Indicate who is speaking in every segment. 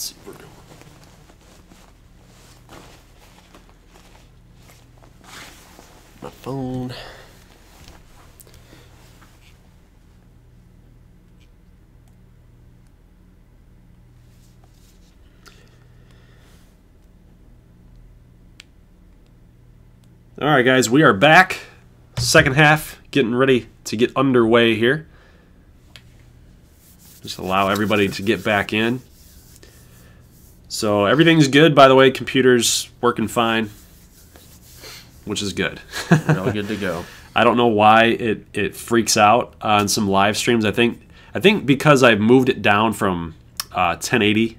Speaker 1: Let's see where we're going. My phone. All right, guys, we are back. Second half, getting ready to get underway here. Just allow everybody to get back in. So everything's good, by the way. Computer's working fine, which is good.
Speaker 2: We're all good to go.
Speaker 1: I don't know why it freaks out on some live streams. I think because I've moved it down from 1080.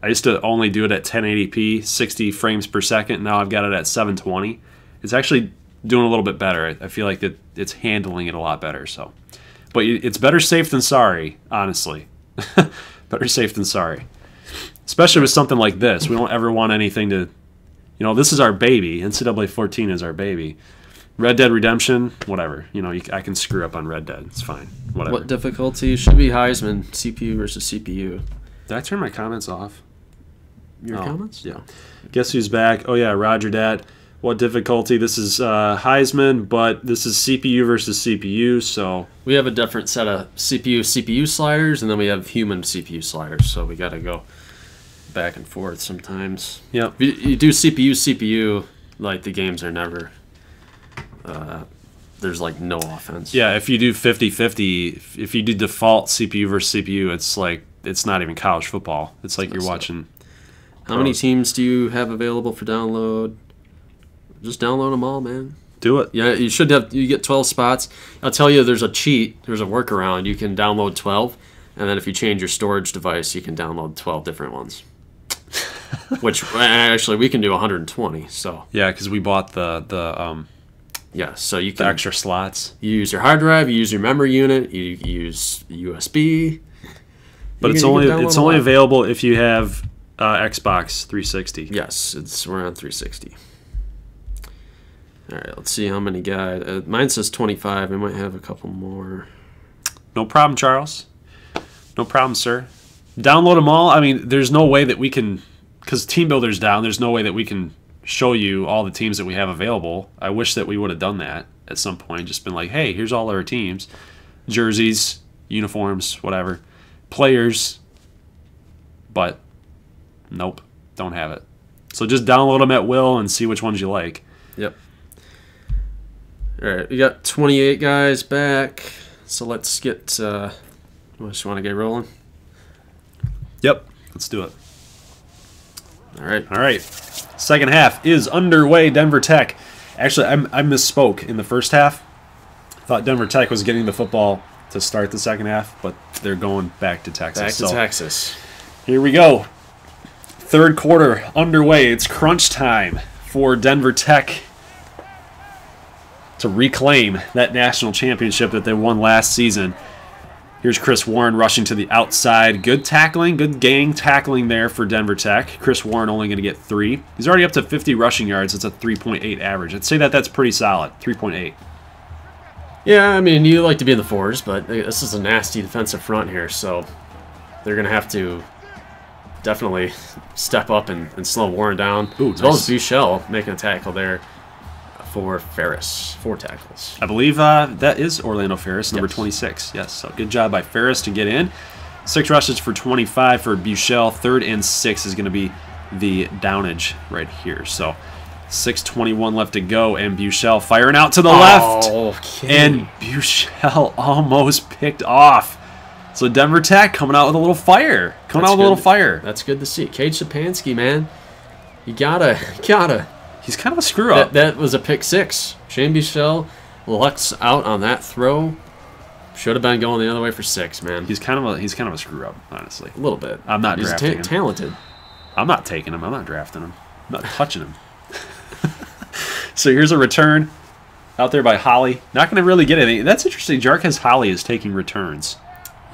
Speaker 1: I used to only do it at 1080p, 60 frames per second. Now I've got it at 720. It's actually doing a little bit better. I feel like it's handling it a lot better. So, but it's better safe than sorry, honestly. Better safe than sorry. Especially with something like this. We don't ever want anything to, this is our baby. NCAA 14 is our baby. Red Dead Redemption, whatever. I can screw up on Red Dead. It's fine. Whatever.
Speaker 2: What difficulty? Should be Heisman, CPU versus CPU.
Speaker 1: Did I turn my comments off?
Speaker 2: Your comments?
Speaker 1: Yeah. Guess who's back? Oh, yeah, Roger Dat. What difficulty? This is Heisman, but this is CPU versus CPU, so...
Speaker 2: We have a different set of CPU sliders, and then we have human CPU sliders, so we got to go back and forth sometimes.
Speaker 1: Yep.
Speaker 2: If you do CPU, like, the games are never... there's, like, no offense.
Speaker 1: Yeah, if you do 50-50, if you do default CPU versus CPU, it's like, it's not even college football. It's like you're watching...
Speaker 2: How many teams do you have available for download? Just download them all, man.
Speaker 1: Do it.
Speaker 2: Yeah, you get 12 spots. I'll tell you, there's a cheat. There's a workaround. You can download 12, and then if you change your storage device, you can download 12 different ones. Which, actually, we can do 120, so.
Speaker 1: Yeah, because we bought the
Speaker 2: yeah, so you can...
Speaker 1: The extra slots.
Speaker 2: You use your hard drive, you use your memory unit, you use USB.
Speaker 1: But it's only available if you have Xbox 360.
Speaker 2: Yes, we're on 360. All right, let's see how many guys. Mine says 25. I might have a couple more.
Speaker 1: No problem, Charles. No problem, sir. Download them all. I mean, there's no way that we can, because Team Builder's down, there's no way that we can show you all the teams that we have available. I wish that we would have done that at some point. Just been like, hey, here's all our teams. Jerseys, uniforms, whatever. Players. But, nope, don't have it. So just download them at will and see which ones you like.
Speaker 2: Yep. All right, we got 28 guys back, so let's get. Just want to get rolling.
Speaker 1: Yep, let's do it.
Speaker 2: All
Speaker 1: right. Second half is underway. Denver Tech. Actually, I misspoke in the first half. Thought Denver Tech was getting the football to start the second half, but they're going back to Texas.
Speaker 2: Texas.
Speaker 1: Here we go. Third quarter underway. It's crunch time for Denver Tech to reclaim that national championship that they won last season. Here's Chris Warren rushing to the outside. Good tackling, good gang tackling there for Denver Tech. Chris Warren only going to get 3. He's already up to 50 rushing yards. It's a 3.8 average. I'd say that's pretty solid, 3.8.
Speaker 2: Yeah, I mean, you like to be in the 4s, but this is a nasty defensive front here, so they're going to have to definitely step up and slow Warren down.
Speaker 1: Ooh,
Speaker 2: as well as Buechele making a tackle there for Ferris. 4 tackles.
Speaker 1: I believe that is Orlando Ferris, number 26. Yes, so good job by Ferris to get in. 6 rushes for 25 for Buechele. 3rd and 6 is going to be the downage right here. So 6:21 left to go, and Buechele firing out to the left.
Speaker 2: Okay.
Speaker 1: And Buechele almost picked off. So Denver Tech coming out with a little fire.
Speaker 2: That's good to see. Cage Sapansky, man. You gotta.
Speaker 1: He's kind of a screw up.
Speaker 2: That was a pick 6. Shane Buechele lucks out on that throw. Should have been going the other way for 6, man.
Speaker 1: He's kind of a screw up, honestly.
Speaker 2: A little bit.
Speaker 1: I'm not drafting him.
Speaker 2: He's talented.
Speaker 1: I'm not taking him. I'm not drafting him. I'm not touching him. So here's a return out there by Holly. Not going to really get anything. That's interesting. Jarquez Holly is taking returns.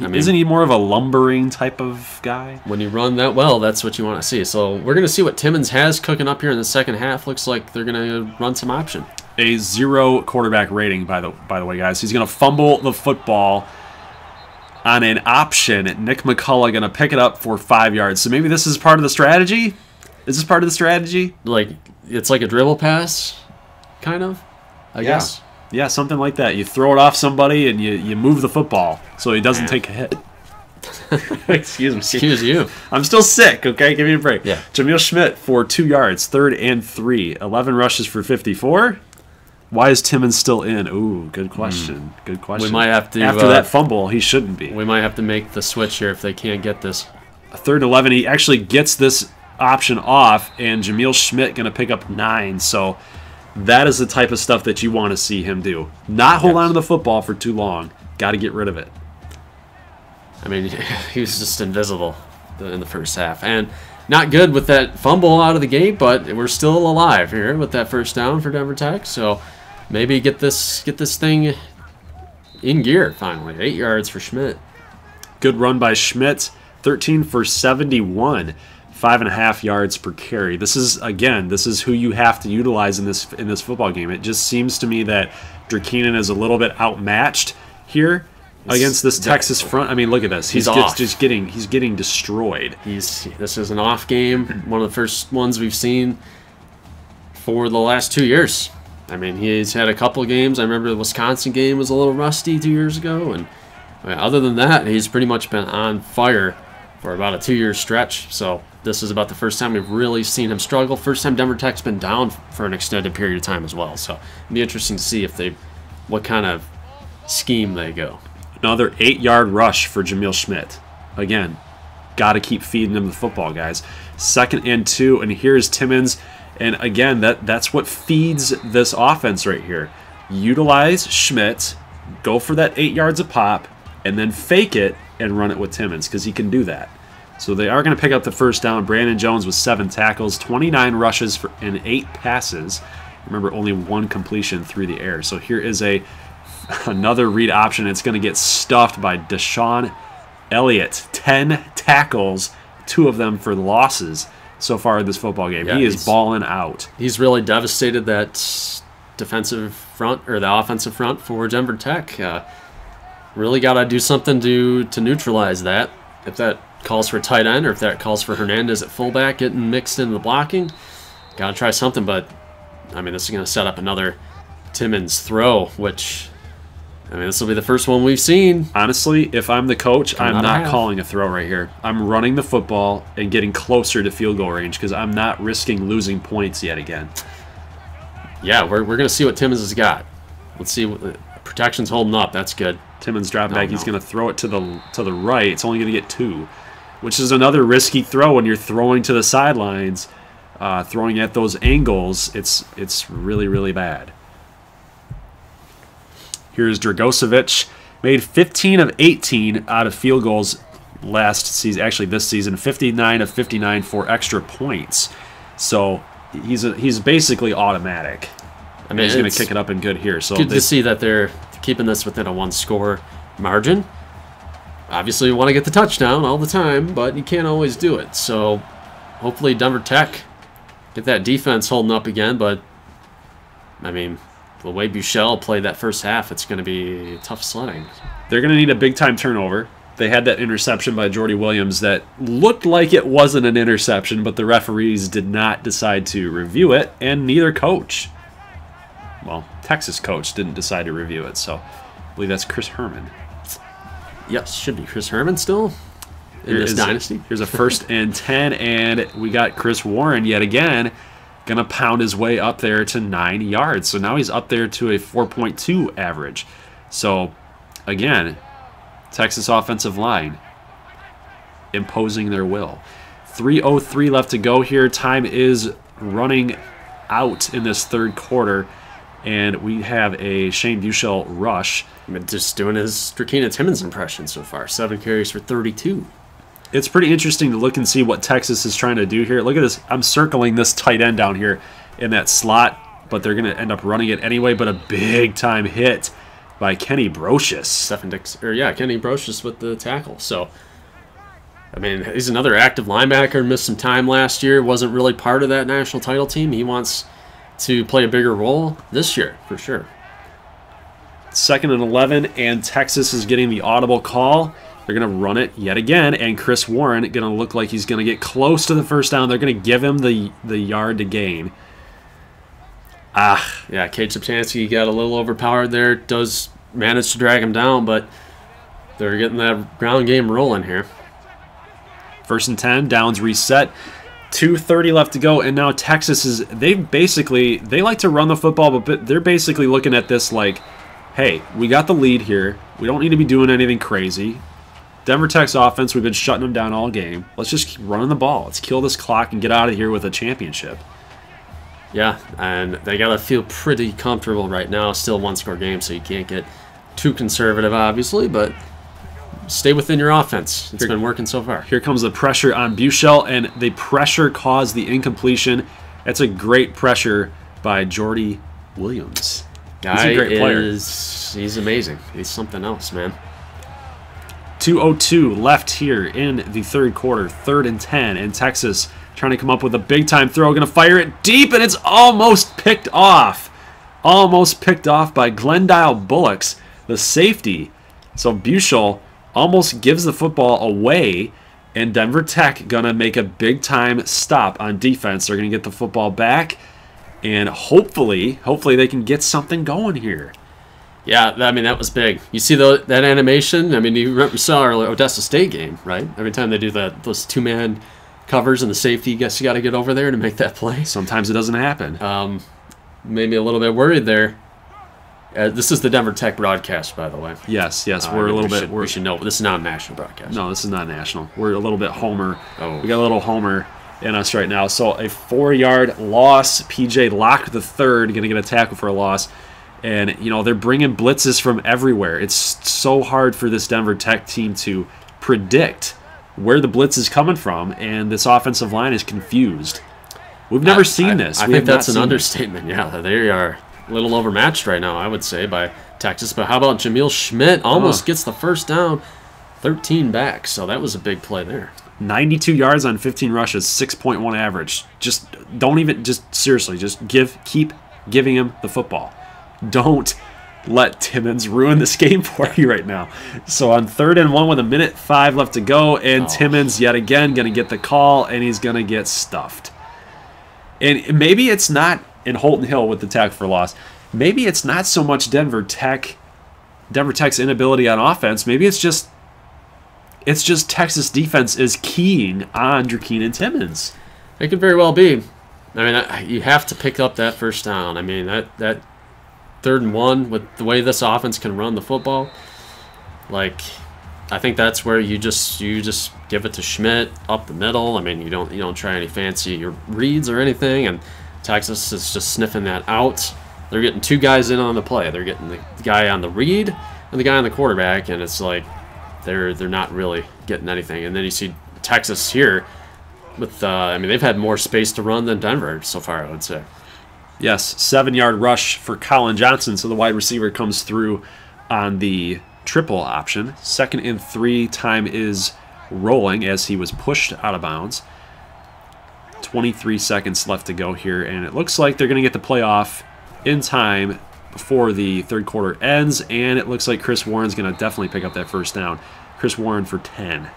Speaker 1: Isn't he more of a lumbering type of guy?
Speaker 2: When you run that well, that's what you want to see. So we're going to see what Timmons has cooking up here in the second half. Looks like they're going to run some option.
Speaker 1: A 0 quarterback rating, by the way, guys. He's going to fumble the football on an option. Nick McCullough going to pick it up for 5 yards. So maybe this is part of the strategy? Is this part of the strategy?
Speaker 2: Like, it's like a dribble pass, kind of, I guess.
Speaker 1: Yeah, something like that. You throw it off somebody and you move the football so he doesn't take a hit. Excuse me.
Speaker 2: Excuse you.
Speaker 1: I'm still sick, okay? Give me a break.
Speaker 2: Yeah.
Speaker 1: Jamil Schmidt for 2 yards, 3rd and 3. 11 rushes for 54. Why is Timmons still in? Ooh, good question. Good question.
Speaker 2: We might have to...
Speaker 1: After that fumble, he shouldn't be.
Speaker 2: We might have to make the switch here if they can't get this.
Speaker 1: 3rd and 11. He actually gets this option off, and Jamil Schmidt going to pick up 9. So that is the type of stuff that you want to see him do. Not hold on to the football for too long. Got to get rid of it.
Speaker 2: I mean, he was just invisible in the first half. And not good with that fumble out of the gate, but we're still alive here with that first down for Denver Tech. So maybe get this thing in gear finally. 8 yards for Schmidt.
Speaker 1: Good run by Schmidt. 13 for 71. 5.5 yards per carry. This is who you have to utilize in this football game. It just seems to me that Drakinen is a little bit outmatched here against this Texas front. I mean, look at this. He's getting destroyed.
Speaker 2: This is an off game. One of the first ones we've seen for the last 2 years. I mean, he's had a couple games. I remember the Wisconsin game was a little rusty 2 years ago, and other than that, he's pretty much been on fire for about a 2-year stretch. So this is about the first time we've really seen him struggle. First time Denver Tech's been down for an extended period of time as well. So it'll be interesting to see what kind of scheme they go.
Speaker 1: Another 8-yard rush for Jamil Schmidt. Again, got to keep feeding him the football, guys. 2nd and 2, and here's Timmons. And again, that's what feeds this offense right here. Utilize Schmidt, go for that 8 yards a pop, and then fake it and run it with Timmons because he can do that. So they are going to pick up the first down. Brandon Jones with 7 tackles, 29 rushes and 8 passes. Remember, only 1 completion through the air. So here is another read option. It's going to get stuffed by Deshaun Elliott. 10 tackles, 2 of them for losses so far in this football game. Yeah, he is balling out.
Speaker 2: He's really devastated that defensive front or the offensive front for Denver Tech. Really got to do something to neutralize that. If that calls for a tight end or if that calls for Hernandez at fullback getting mixed into the blocking, got to try something. But, I mean, this is going to set up another Timmons throw, which, I mean, this will be the first one we've seen.
Speaker 1: Honestly, if I'm the coach, I'm not calling a throw right here. I'm running the football and getting closer to field goal range because I'm not risking losing points yet again.
Speaker 2: Yeah, we're going to see what Timmons has got. Let's see what protection's holding up. That's good.
Speaker 1: Timmons drop back. He's going to throw it to the right. It's only going to get 2, which is another risky throw when you're throwing to the sidelines, throwing at those angles. It's really, really bad. Here's Dragocevic. Made 15 of 18 out of field goals last season. Actually, this season, 59 of 59 for extra points. So he's basically automatic. I mean, he's going to kick it up and good here. So
Speaker 2: good to see that they're keeping this within a 1-score margin. Obviously, you want to get the touchdown all the time, but you can't always do it. So hopefully Denver Tech get that defense holding up again. But, I mean, the way Buechele played that first half, it's going to be tough sledding.
Speaker 1: They're going to need a big-time turnover. They had that interception by Jordy Williams that looked like it wasn't an interception, but the referees did not decide to review it, and neither coach. Well, Texas coach didn't decide to review it, so I believe that's Chris Herman.
Speaker 2: Yes, should be Chris Herman still in this dynasty.
Speaker 1: Here's a 1st and 10, and we got Chris Warren yet again going to pound his way up there to 9 yards. So now he's up there to a 4.2 average. So, again, Texas offensive line imposing their will. 3:03 left to go here. Time is running out in this 3rd quarter. And we have a Shane Buechele rush.
Speaker 2: I'm just doing his Drakinen Timmons impression so far. 7 carries for 32.
Speaker 1: It's pretty interesting to look and see what Texas is trying to do here. Look at this. I'm circling this tight end down here in that slot, but they're going to end up running it anyway. But a big-time hit by Kenny Brocious.
Speaker 2: Kenny Brocious with the tackle. So, I mean, he's another active linebacker. Missed some time last year. Wasn't really part of that national title team. He wants to play a bigger role this year, for sure.
Speaker 1: 2nd and 11, and Texas is getting the audible call. They're going to run it yet again, and Chris Warren going to look like he's going to get close to the first down. They're going to give him the yard to gain.
Speaker 2: Yeah, Cade Subtansky got a little overpowered there. Does manage to drag him down, but they're getting that ground game rolling here.
Speaker 1: 1st and 10, downs reset. 2:30 left to go, and now Texas is, they like to run the football, but they're basically looking at this like, hey, we got the lead here. We don't need to be doing anything crazy. Denver Tech's offense, we've been shutting them down all game. Let's just keep running the ball. Let's kill this clock and get out of here with a championship.
Speaker 2: Yeah, and they got to feel pretty comfortable right now. Still one-score game, so you can't get too conservative, obviously, but stay within your offense. It's been working so far.
Speaker 1: Here comes the pressure on Buechel, and the pressure caused the incompletion. That's a great pressure by Jordy Williams. He's a great player.
Speaker 2: He's amazing. He's something else, man.
Speaker 1: 2:02 left here in the 3rd quarter. 3rd and 10, and Texas trying to come up with a big-time throw. Going to fire it deep, and it's almost picked off. Almost picked off by Glendale Bullocks, the safety. So Buechel almost gives the football away, and Denver Tech going to make a big-time stop on defense. They're going to get the football back, and hopefully they can get something going here.
Speaker 2: Yeah, I mean, that was big. You see that animation? I mean, you saw our Odessa State game, right? Every time they do those two-man covers and the safety, you got to get over there to make that play.
Speaker 1: Sometimes it doesn't happen.
Speaker 2: Made me a little bit worried there. This is the Denver Tech broadcast, by the way.
Speaker 1: Yes, we're a little bit.
Speaker 2: We should know. This is not a national broadcast.
Speaker 1: No, this is not national. We're a little bit homer.
Speaker 2: Oh.
Speaker 1: We got a little homer in us right now. So a 4-yard loss. PJ Locke the third going to get a tackle for a loss. And, they're bringing blitzes from everywhere. It's so hard for this Denver Tech team to predict where the blitz is coming from, and this offensive line is confused. We've never seen this.
Speaker 2: I think that's an understatement. Yeah, they are a little overmatched right now, I would say, by Texas. But how about Jamil Schmidt? Almost gets the first down, 13 back. So that was a big play there.
Speaker 1: 92 yards on 15 rushes, 6.1 average. Seriously, keep giving him the football. Don't let Timmons ruin this game for you right now. So on 3rd and 1 with 1:05 left to go, and Timmons yet again going to get the call, and he's going to get stuffed. And maybe it's not in Holton Hill with the tackle for loss. Maybe it's not so much Denver Tech's inability on offense. Maybe it's just Texas defense is keying on Drakeen Timmons.
Speaker 2: It could very well be. I mean, you have to pick up that first down. I mean, that 3rd and 1 with the way this offense can run the football, I think that's where you just give it to Schmidt up the middle. I mean, you don't try any fancy reads or anything, and Texas is just sniffing that out. They're getting 2 guys in on the play. They're getting the guy on the read and the guy on the quarterback, and it's like they're not really getting anything. And then you see Texas here with they've had more space to run than Denver so far, I would say.
Speaker 1: Yes, 7-yard rush for Colin Johnson, so the wide receiver comes through on the triple option. 2nd and 3, time is rolling as he was pushed out of bounds. 23 seconds left to go here, and it looks like they're going to get the play off in time before the 3rd quarter ends, and it looks like Chris Warren's going to definitely pick up that first down. Chris Warren for 10.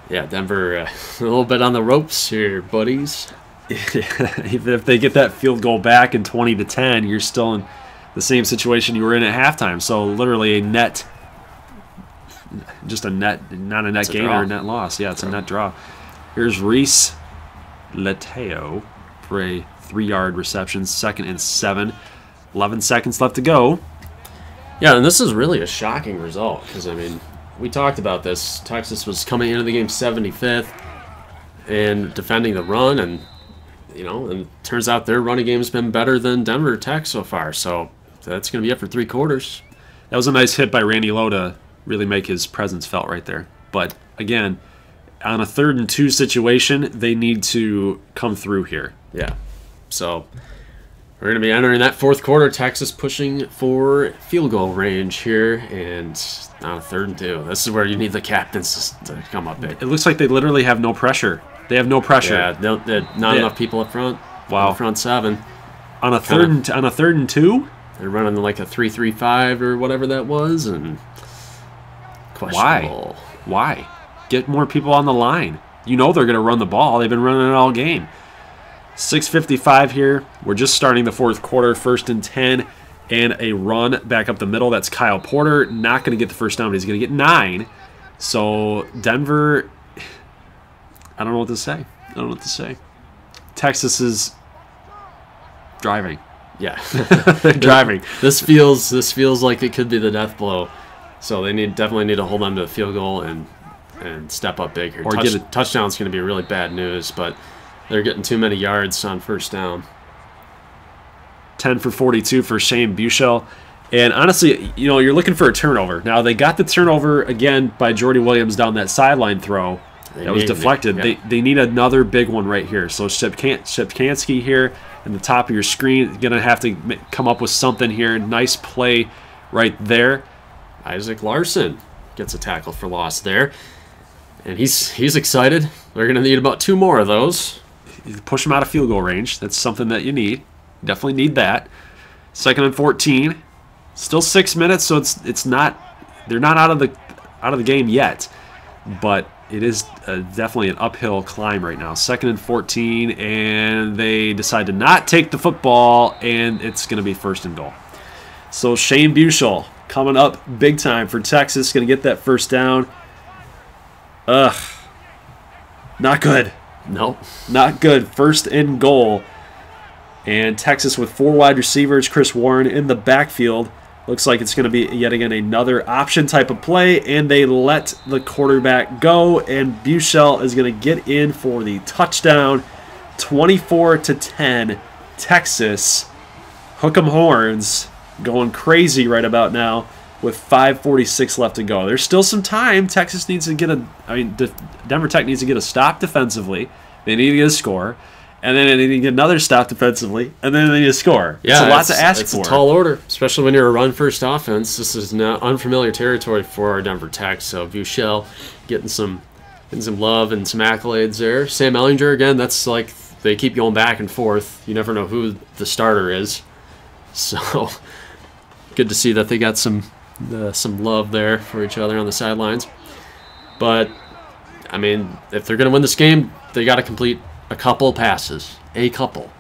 Speaker 2: Yeah, Denver a little bit on the ropes here, buddies.
Speaker 1: Even if they get that field goal back in 20-10, you're still in the same situation you were in at halftime. So literally a net, not a net gain or a net loss. Yeah, it's a net draw. Here's Reese Leteo for a 3-yard reception, 2nd and 7. 11 seconds left to go.
Speaker 2: Yeah, and this is really a shocking result because, I mean, we talked about this. Texas was coming into the game 75th and defending the run, and and it turns out their running game's been better than Denver Tech so far. So that's going to be it for 3 quarters.
Speaker 1: That was a nice hit by Randy Lowe to really make his presence felt right there. But again, on a 3rd and 2 situation, they need to come through here.
Speaker 2: Yeah. So we're going to be entering that 4th quarter. Texas pushing for field goal range here, and on a 3rd and 2. This is where you need the captains to come up big.
Speaker 1: It looks like they literally have no pressure. They have no pressure.
Speaker 2: Yeah, not enough people up front.
Speaker 1: Wow.
Speaker 2: Front 7.
Speaker 1: On a 3rd and 2?
Speaker 2: They're running like a 3-3-5 or whatever that was, and Questionable.
Speaker 1: Why? Get more people on the line. You know they're going to run the ball. They've been running it all game. 6:55 here. We're just starting the fourth quarter, 1st and 10, and a run back up the middle. That's Kyle Porter. Not going to get the first down, but he's going to get 9. So Denver, I don't know what to say. Texas is driving.
Speaker 2: Yeah.
Speaker 1: They're driving.
Speaker 2: This feels like it could be the death blow. So they definitely need to hold on to the field goal and step up big here.
Speaker 1: Or get a
Speaker 2: touchdown's going to be really bad news, but they're getting too many yards on first down.
Speaker 1: 10 for 42 for Shane Buechele. And honestly, you're looking for a turnover. Now, they got the turnover again by Jordy Williams down that sideline throw. That was deflected.
Speaker 2: Yeah.
Speaker 1: They need another big one right here. So Shipkansky here in the top of your screen, going to have to come up with something here. Nice play right there.
Speaker 2: Isaac Larson gets a tackle for loss there. And he's excited. They're going to need about 2 more of those.
Speaker 1: Push them out of field goal range. That's something that you need. Definitely need that. 2nd and 14. Still 6 minutes, so it's not. They're not out of the game yet, but it is definitely an uphill climb right now. 2nd and 14, and they decide to not take the football, and it's going to be 1st and goal. So Shane Buechele coming up big time for Texas. Going to get that first down. Not good.
Speaker 2: Nope.
Speaker 1: Not good. 1st and goal. And Texas with 4 wide receivers. Chris Warren in the backfield. Looks like it's going to be yet again another option type of play. And they let the quarterback go. And Buechele is going to get in for the touchdown. 24-10. Texas. Hook 'em horns. Going crazy right about now with 5:46 left to go. There's still some time. Texas needs to get Denver Tech needs to get a stop defensively. They need to get a score. And then they need to get another stop defensively. And then they need to score.
Speaker 2: Yeah,
Speaker 1: it's a lot to ask
Speaker 2: it's
Speaker 1: for.
Speaker 2: It's a tall order, especially when you're a run-first offense. This is not unfamiliar territory for our Denver Tech. So Buechele getting some love and some accolades there. Sam Ehlinger, again, that's like they keep going back and forth. You never know who the starter is. So good to see that they got some love there for each other on the sidelines. But, I mean, if they're going to win this game, they got to complete a couple passes. A couple.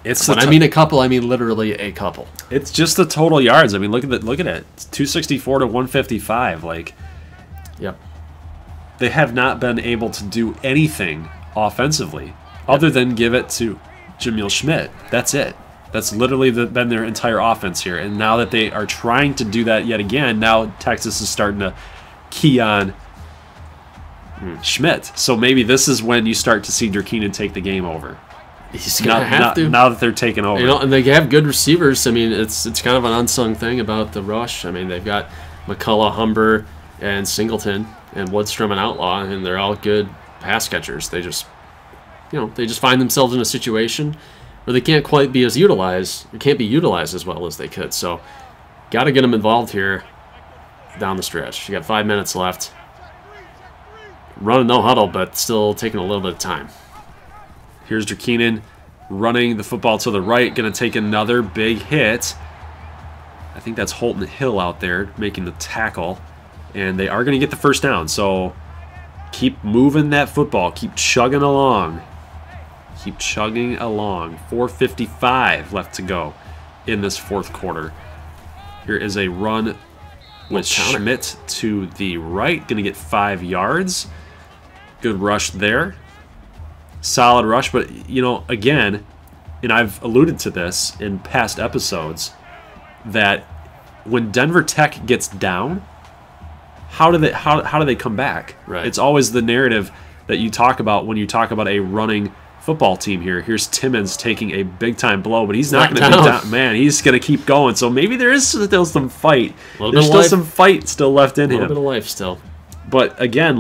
Speaker 2: When I mean a couple, I mean literally a couple.
Speaker 1: It's just the total yards. I mean, look at it. It's 264 to 155. Like,
Speaker 2: yep.
Speaker 1: They have not been able to do anything offensively other than give it to Jamil Schmidt. That's it. That's literally been their entire offense here. And now that they are trying to do that yet again, now Texas is starting to key on Schmidt. So maybe this is when you start to see Durkeenan take the game over.
Speaker 2: He's going to have to.
Speaker 1: Now that they're taking over.
Speaker 2: And they have good receivers. I mean, it's kind of an unsung thing about the rush. I mean, they've got McCullough, Humber, and Singleton, and Woodstrom and Outlaw, and they're all good pass catchers. They just find themselves in a situation where they can't quite be as utilized. They can't be utilized as well as they could. So, got to get them involved here down the stretch. You got 5 minutes left. Running no huddle, but still taking a little bit of time.
Speaker 1: Here's Durkeenan running the football to the right. Going to take another big hit. I think that's Holton Hill out there making the tackle. And they are going to get the first down. So keep moving that football. Keep chugging along. Keep chugging along. 4:55 left to go in this fourth quarter. Here is a run with Schmidt to the right. Going to get 5 yards. Good rush there. Solid rush. But, again, and I've alluded to this in past episodes, that when Denver Tech gets down, how do they come back?
Speaker 2: Right.
Speaker 1: It's always the narrative that you talk about when you talk about a running football team here. Here's Timmons taking a big-time blow, but he's not going to be down. Man, he's going to keep going. So maybe there is still some fight. There's still some fight still left in him.
Speaker 2: A little bit of life still.
Speaker 1: But, again,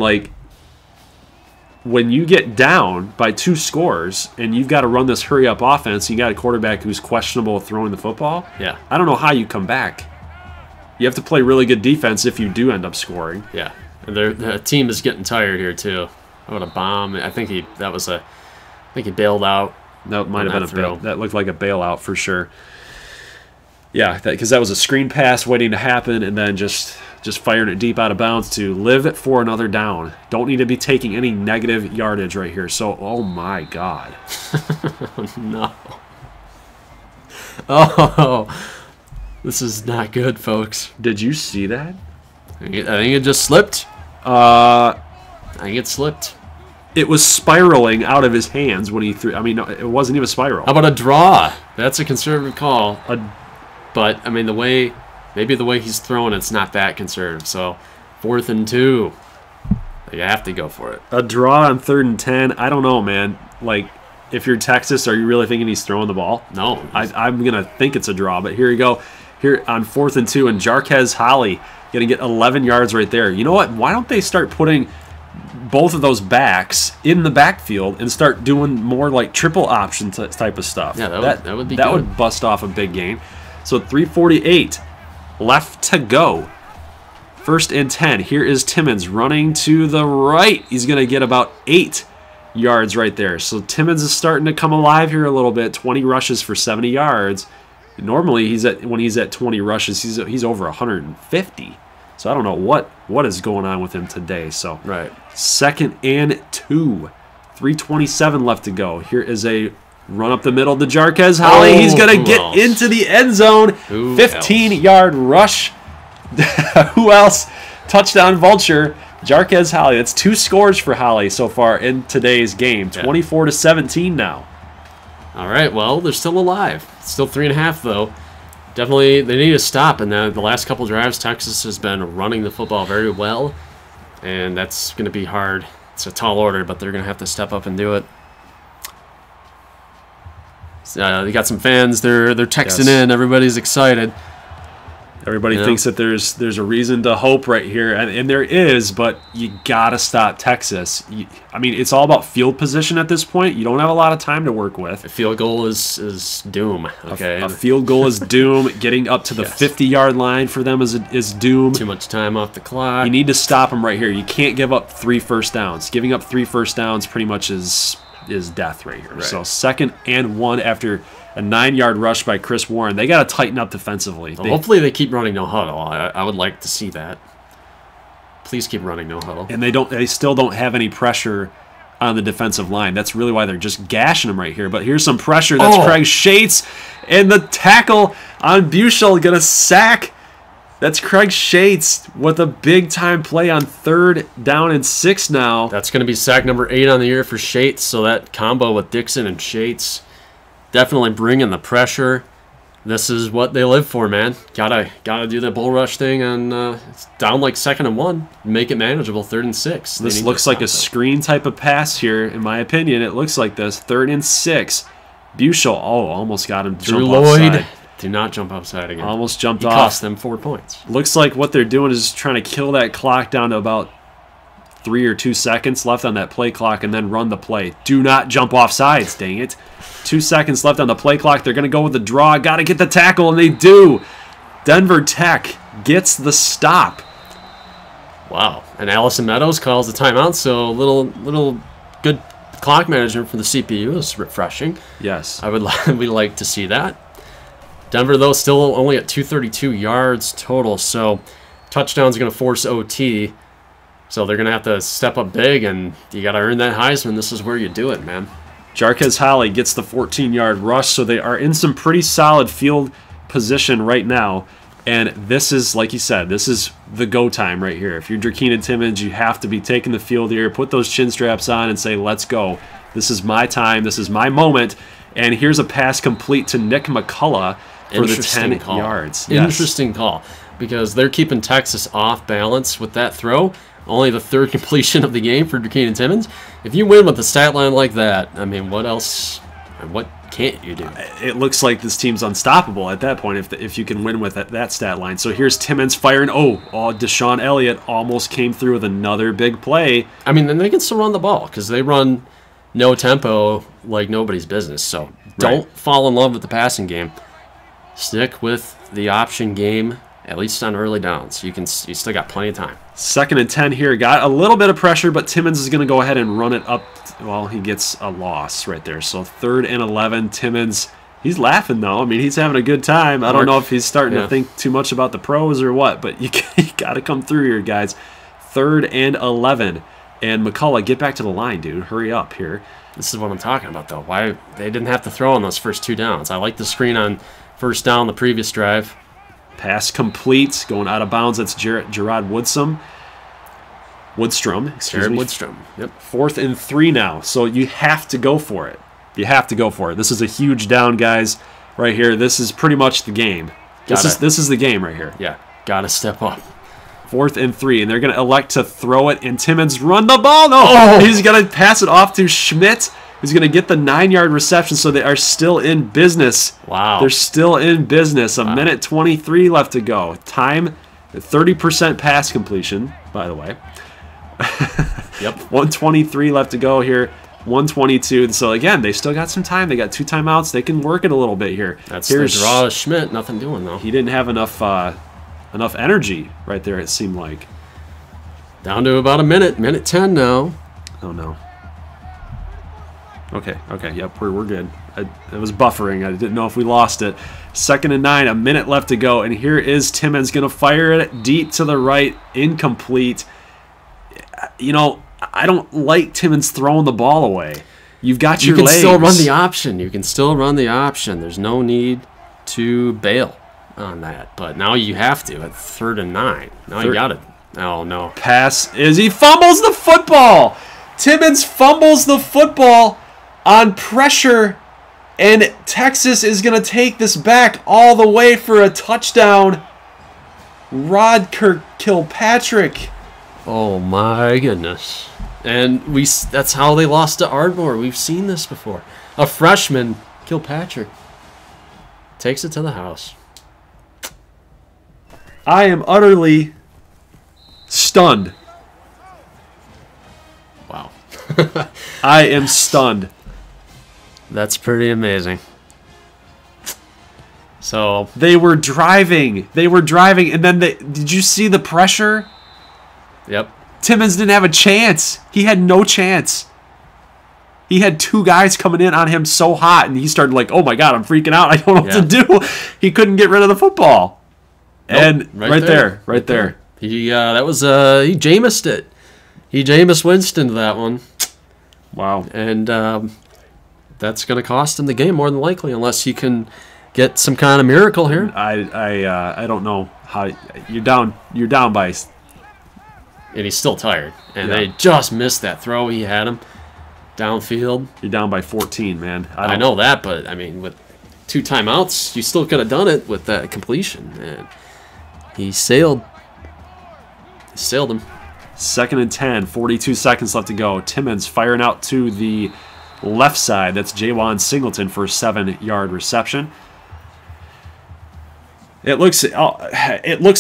Speaker 1: when you get down by 2 scores and you've got to run this hurry-up offense, you got a quarterback who's questionable throwing the football,
Speaker 2: yeah,
Speaker 1: I don't know how you come back. You have to play really good defense if you do end up scoring.
Speaker 2: Yeah, and the team is getting tired here, too. How about a bomb? I think he bailed out.
Speaker 1: That might have been a bail. That looked like a bailout for sure. Yeah, because that was a screen pass waiting to happen, and then just Just firing it deep out of bounds to live for another down. Don't need to be taking any negative yardage right here. So, oh my God.
Speaker 2: No. Oh, this is not good, folks.
Speaker 1: Did you see that?
Speaker 2: I think it just slipped.
Speaker 1: I
Speaker 2: think it slipped.
Speaker 1: It was spiraling out of his hands when he threw. I mean, no, it wasn't even a spiral.
Speaker 2: How about a draw? That's a conservative call. But, I mean, maybe the way he's throwing it's not that conservative. So, 4th and 2. You have to go for it.
Speaker 1: A draw on 3rd and 10. I don't know, man. Like, if you're Texas, are you really thinking he's throwing the ball?
Speaker 2: No.
Speaker 1: I'm going to think it's a draw. But here you go. Here on 4th and 2. And Jarquez Holly going to get 11 yards right there. You know what? Why don't they start putting both of those backs in the backfield and start doing more like triple option type of stuff?
Speaker 2: Yeah, that would be
Speaker 1: that
Speaker 2: good.
Speaker 1: would bust off a big gain. So 3:48 left to go. 1st and 10. Here is Timmons running to the right. He's going to get about 8 yards right there. So Timmons is starting to come alive here a little bit. 20 rushes for 70 yards. Normally when he's at 20 rushes, he's over 150. So I don't know what is going on with him today. So
Speaker 2: right.
Speaker 1: 2nd and 2. 3:27 left to go. Here is a run up the middle to Jarquez Holly. He's going to get into the end zone. 15-yard rush. Who else? Touchdown vulture. Jarquez Holly. That's 2 scores for Holly so far in today's game. 24-17 now.
Speaker 2: All right, well, they're still alive. Still 3.5, though. Definitely, they need to stop. And the last couple drives, Texas has been running the football very well. And that's going to be hard. It's a tall order, but they're going to have to step up and do it. They got some fans. They're texting in. Everybody's excited.
Speaker 1: Everybody thinks that there's a reason to hope right here, and there is, but you gotta stop Texas. I mean, it's all about field position at this point. You don't have a lot of time to work with.
Speaker 2: A field goal is doom. Okay,
Speaker 1: a field goal is doom. Getting up to the 50-yard line for them is doom.
Speaker 2: Too much time off the clock.
Speaker 1: You need to stop them right here. You can't give up 3 first downs. Giving up 3 first downs pretty much is death right here. Right. So 2nd and 1 after a 9-yard rush by Chris Warren. They got to tighten up defensively.
Speaker 2: Well, hopefully they keep running no huddle. I would like to see that. Please keep running no huddle.
Speaker 1: And they still don't have any pressure on the defensive line. That's really why they're just gashing them right here. But here's some pressure. That's Craig Shates. And the tackle on Buechel going to sack. That's Craig Shates with a big-time play on 3rd down and 6 now.
Speaker 2: That's going to be sack number 8 on the year for Shates. So that combo with Dixon and Shates definitely bringing the pressure. This is what they live for, man. Gotta do the bull rush thing, and it's down like 2nd and 1. Make it manageable. 3rd and 6.
Speaker 1: This looks like a screen type of pass here, in my opinion. It looks like this. 3rd and 6. Buechel, almost got him.
Speaker 2: Drew Lloyd, do not jump outside again.
Speaker 1: Almost jumped off.
Speaker 2: Cost them 4 points.
Speaker 1: Looks like what they're doing is trying to kill that clock down to about 3 or 2 seconds left on that play clock, and then run the play. Do not jump off sides, dang it. 2 seconds left on the play clock. They're going to go with the draw. Got to get the tackle, and they do. Denver Tech gets the stop.
Speaker 2: Wow. And Allison Meadows calls the timeout, so little good clock management from the CPU is refreshing.
Speaker 1: Yes.
Speaker 2: We'd like to see that. Denver, though, still only at 232 yards total, so touchdown's going to force OT. So they're going to have to step up big, and you got to earn that Heisman. This is where you do it, man.
Speaker 1: Jarquez Holly gets the 14-yard rush, so they are in some pretty solid field position right now. And this is, like you said, this is the go time right here. If you're Drakina Timmons, you have to be taking the field here, put those chin straps on, and say, let's go. This is my time. This is my moment. And here's a pass complete to Nick McCullough for the 10 yards.
Speaker 2: Interesting call, because they're keeping Texas off balance with that throw. Only the 3rd completion of the game for Drakina Timmons. If you win with a stat line like that, I mean, what else? What can't you do?
Speaker 1: It looks like this team's unstoppable at that point if you can win with that stat line. So here's Timmons firing. Deshaun Elliott almost came through with another big play.
Speaker 2: I mean, then they can still run the ball because they run no tempo like nobody's business. So don't fall in love with the passing game. Stick with the option game, at least on early downs. You still got plenty of time.
Speaker 1: 2nd and 10 here. Got a little bit of pressure, but Timmons is going to go ahead and run it up. Well, he gets a loss right there. So 3rd and 11. Timmons He's laughing, though. I mean, he's having a good time. I don't know if he's starting to think too much about the pros or what, but you got to come through here, guys. 3rd and 11. And McCullough, get back to the line, dude. Hurry up here.
Speaker 2: This is what I'm talking about, though. Why they didn't have to throw on those first 2 downs. I like the screen on first down the previous drive.
Speaker 1: Pass complete. Going out of bounds. That's Gerard Woodstrom. Excuse me.
Speaker 2: Woodstrom. Yep.
Speaker 1: 4th and 3 now. So you have to go for it. You have to go for it. This is a huge down, guys. Right here. This is pretty much the game. This is the game right here.
Speaker 2: Yeah. Gotta step up.
Speaker 1: 4th and 3, and they're going to elect to throw it, and Timmons run the ball. No, he's going to pass it off to Schmidt, who's going to get the 9-yard reception, so they are still in business.
Speaker 2: Wow.
Speaker 1: They're still in business. A minute 23 left to go. Time, 30% pass completion, by the way.
Speaker 2: Yep.
Speaker 1: 123 left to go here. 122. So, again, they still got some time. They got 2 timeouts. They can work it a little bit here.
Speaker 2: That's the draw of Schmidt. Nothing doing, though.
Speaker 1: He didn't have enough energy right there, it seemed like.
Speaker 2: Down to about a minute 10 now.
Speaker 1: Oh, no. Okay, yep, we're good. It was buffering. I didn't know if we lost it. 2nd and 9, a minute left to go, and here is Timmons going to fire it deep to the right, incomplete. You know, I don't like Timmons throwing the ball away. You've got your legs.
Speaker 2: You can still run the option. You can still run the option. There's no need to bail on that, but now you have to at 3rd and 9. Now you got it. Oh no!
Speaker 1: Pass is he fumbles the football. Timmons fumbles the football on pressure, and Texas is going to take this back all the way for a touchdown. Rod Kilpatrick.
Speaker 2: Oh my goodness! And that's how they lost to Ardmore. We've seen this before. A freshman, Kilpatrick, takes it to the house.
Speaker 1: I am utterly stunned.
Speaker 2: Wow.
Speaker 1: I am stunned.
Speaker 2: That's pretty amazing. So
Speaker 1: they were driving, and then did you see the pressure?
Speaker 2: Yep.
Speaker 1: Timmons didn't have a chance. He had no chance. He had 2 guys coming in on him so hot, and he started like, oh my God, I'm freaking out. I don't know what to do. He couldn't get rid of the football. Nope, and right there.
Speaker 2: He Jameised it. He Jameis Winston that one.
Speaker 1: Wow.
Speaker 2: And that's going to cost him the game more than likely, unless he can get some kind of miracle here.
Speaker 1: I don't know how you're down by.
Speaker 2: And he's still tired. And they just missed that throw. He had him downfield.
Speaker 1: You're down by 14, man.
Speaker 2: I know that, but I mean, with 2 timeouts, you still could have done it with that completion. And he sailed him.
Speaker 1: 2nd and 10, 42 seconds left to go. Timmons firing out to the left side. That's Jawan Singleton for a 7-yard reception. It looks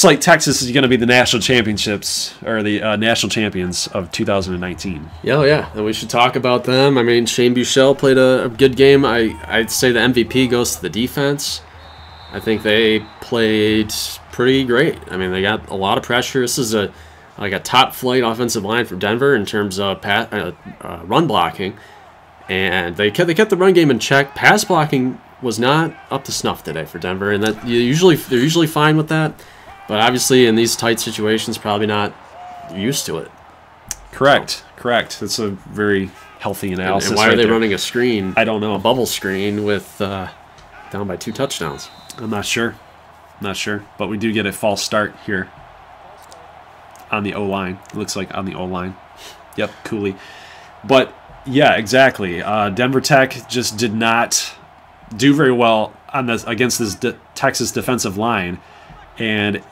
Speaker 1: like Texas is going to be the national championships or the national champions of 2019.
Speaker 2: Yeah, and we should talk about them. I mean, Shane Buechele played a good game. I'd say the MVP goes to the defense. I think they played pretty great. I mean, they got a lot of pressure. This is a top flight offensive line for Denver in terms of run blocking, and they kept the run game in check. Pass blocking was not up to snuff today for Denver, and they're usually fine with that, but obviously in these tight situations, probably not used to it.
Speaker 1: Correct. It's a very healthy analysis.
Speaker 2: And why are they running a screen?
Speaker 1: I don't know.
Speaker 2: A bubble screen with down by 2 touchdowns.
Speaker 1: I'm not sure, but we do get a false start here on the O-line. It looks like on the O-line. Yep, Cooley. But yeah, exactly. Denver Tech just did not do very well on this against this Texas defensive line, and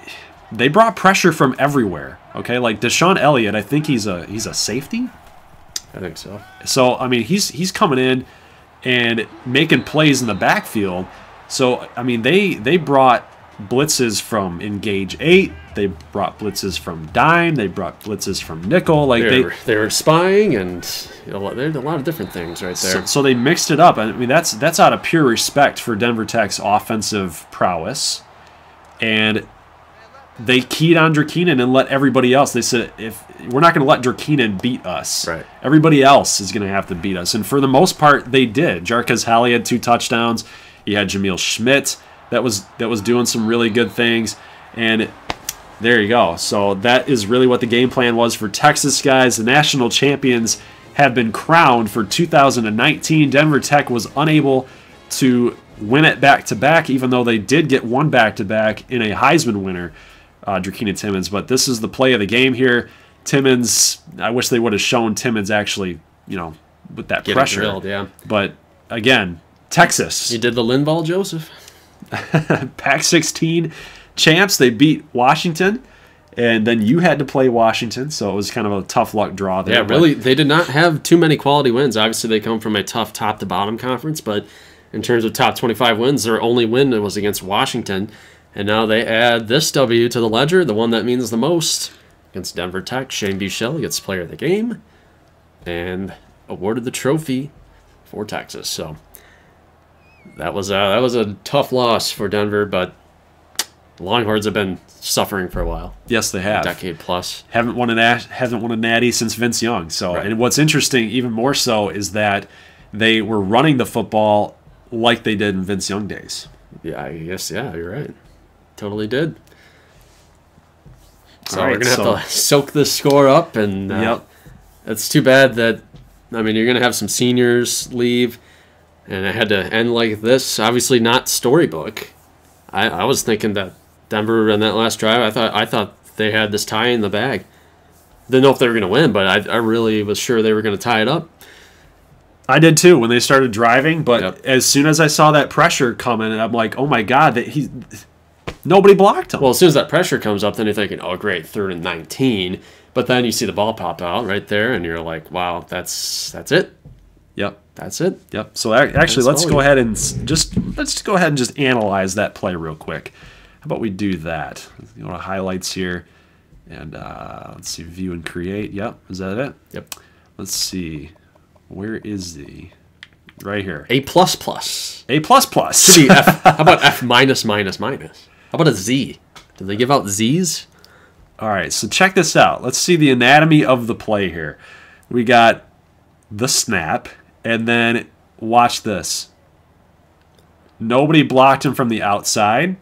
Speaker 1: they brought pressure from everywhere. Okay, like Deshaun Elliott, I think he's a safety.
Speaker 2: I think so.
Speaker 1: So I mean, he's coming in and making plays in the backfield. So I mean, they brought blitzes from Engage 8. They brought blitzes from Dime. They brought blitzes from Nickel. Like
Speaker 2: they were spying, and there's a lot of different things right there.
Speaker 1: So they mixed it up. I mean, that's out of pure respect for Denver Tech's offensive prowess, and they keyed on Drakinen and let everybody else. They said, if we're not going to let Drakinen beat us,
Speaker 2: right,
Speaker 1: everybody else is going to have to beat us. And for the most part, they did. Jarquez Halley had 2 touchdowns. You had Jamil Schmidt that was doing some really good things, and there you go. So that is really what the game plan was for Texas, guys. The national champions have been crowned for 2019. Denver Tech was unable to win it back-to-back, even though they did get one back-to-back in a Heisman winner, Drakina Timmons. But this is the play of the game here. Timmons, I wish they would have shown Timmons actually, with that
Speaker 2: Getting
Speaker 1: pressure.
Speaker 2: drilled, yeah.
Speaker 1: But again, Texas.
Speaker 2: He did the Linval Joseph.
Speaker 1: Pac-16 champs. They beat Washington, and then you had to play Washington, so it was kind of a tough luck draw there.
Speaker 2: Yeah, really, they did not have too many quality wins. Obviously, they come from a tough top-to-bottom conference, but in terms of top 25 wins, their only win was against Washington, and now they add this W to the ledger, the one that means the most, against Denver Tech. Shane Buechele gets player of the game and awarded the trophy for Texas. So that was a tough loss for Denver, but the Longhorns have been suffering for a while.
Speaker 1: Yes, they have.
Speaker 2: A decade plus.
Speaker 1: Haven't won a natty since Vince Young. So,
Speaker 2: right.
Speaker 1: And what's interesting, even more so, is that they were running the football like they did in Vince Young days.
Speaker 2: Yeah, I guess. Yeah, you're right. Totally did. So
Speaker 1: All
Speaker 2: we're
Speaker 1: right,
Speaker 2: gonna have to soak this score up, and
Speaker 1: Yep.
Speaker 2: it's too bad that. I mean, you're gonna have some seniors leave, and it had to end like this. Obviously, not storybook. I was thinking that Denver on that last drive, I thought they had this tie in the bag. Didn't know if they were going to win, but I really was sure they were going to tie it up.
Speaker 1: I did too when they started driving, but
Speaker 2: Yep.
Speaker 1: as soon as I saw that pressure coming, I'm like, oh my God, nobody blocked him.
Speaker 2: Well, as soon as that pressure comes up, then you're thinking, oh, great, 3rd and 19. But then you see the ball pop out right there, and you're like, wow, that's it.
Speaker 1: Yep.
Speaker 2: That's it.
Speaker 1: Yep. So actually, let's
Speaker 2: all
Speaker 1: go
Speaker 2: you-
Speaker 1: ahead and just analyze that play real quick. How about we do that? Let's go to highlights here, and let's see, view and create. Yep. Is that it?
Speaker 2: Yep.
Speaker 1: Let's see. Where is right here?
Speaker 2: A++.
Speaker 1: A++.
Speaker 2: Should be F. How about F minus minus minus? How about a Z? Did they give out Z's?
Speaker 1: All right. So check this out. Let's see the anatomy of the play here. We got the snap, and then watch this. Nobody blocked him from the outside.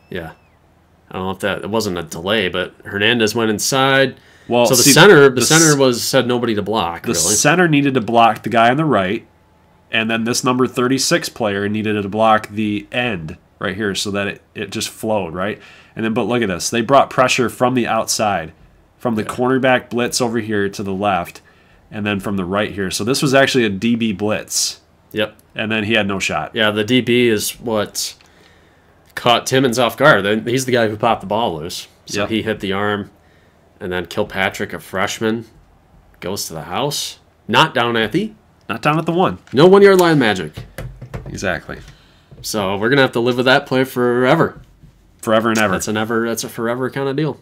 Speaker 2: Yeah. I don't know if it wasn't a delay, but Hernandez went inside.
Speaker 1: Well,
Speaker 2: so the
Speaker 1: see,
Speaker 2: center said nobody to block.
Speaker 1: The
Speaker 2: really.
Speaker 1: center needed to block the guy on the right, and then this number 36 player needed to block the end right here so that it just flowed, right? And then, but look at this. They brought pressure from the outside, from the cornerback blitz over here to the left, and then from the right here. So this was actually a DB blitz.
Speaker 2: Yep.
Speaker 1: And then he had no shot.
Speaker 2: Yeah, the DB is what caught Timmons off guard. He's the guy who popped the ball loose. So
Speaker 1: Yep.
Speaker 2: he hit the arm, and then Kilpatrick, a freshman, goes to the house. Not down at the
Speaker 1: 1.
Speaker 2: No 1-yard line magic.
Speaker 1: Exactly.
Speaker 2: So we're gonna have to live with that play forever.
Speaker 1: Forever and ever.
Speaker 2: That's a forever kind of deal.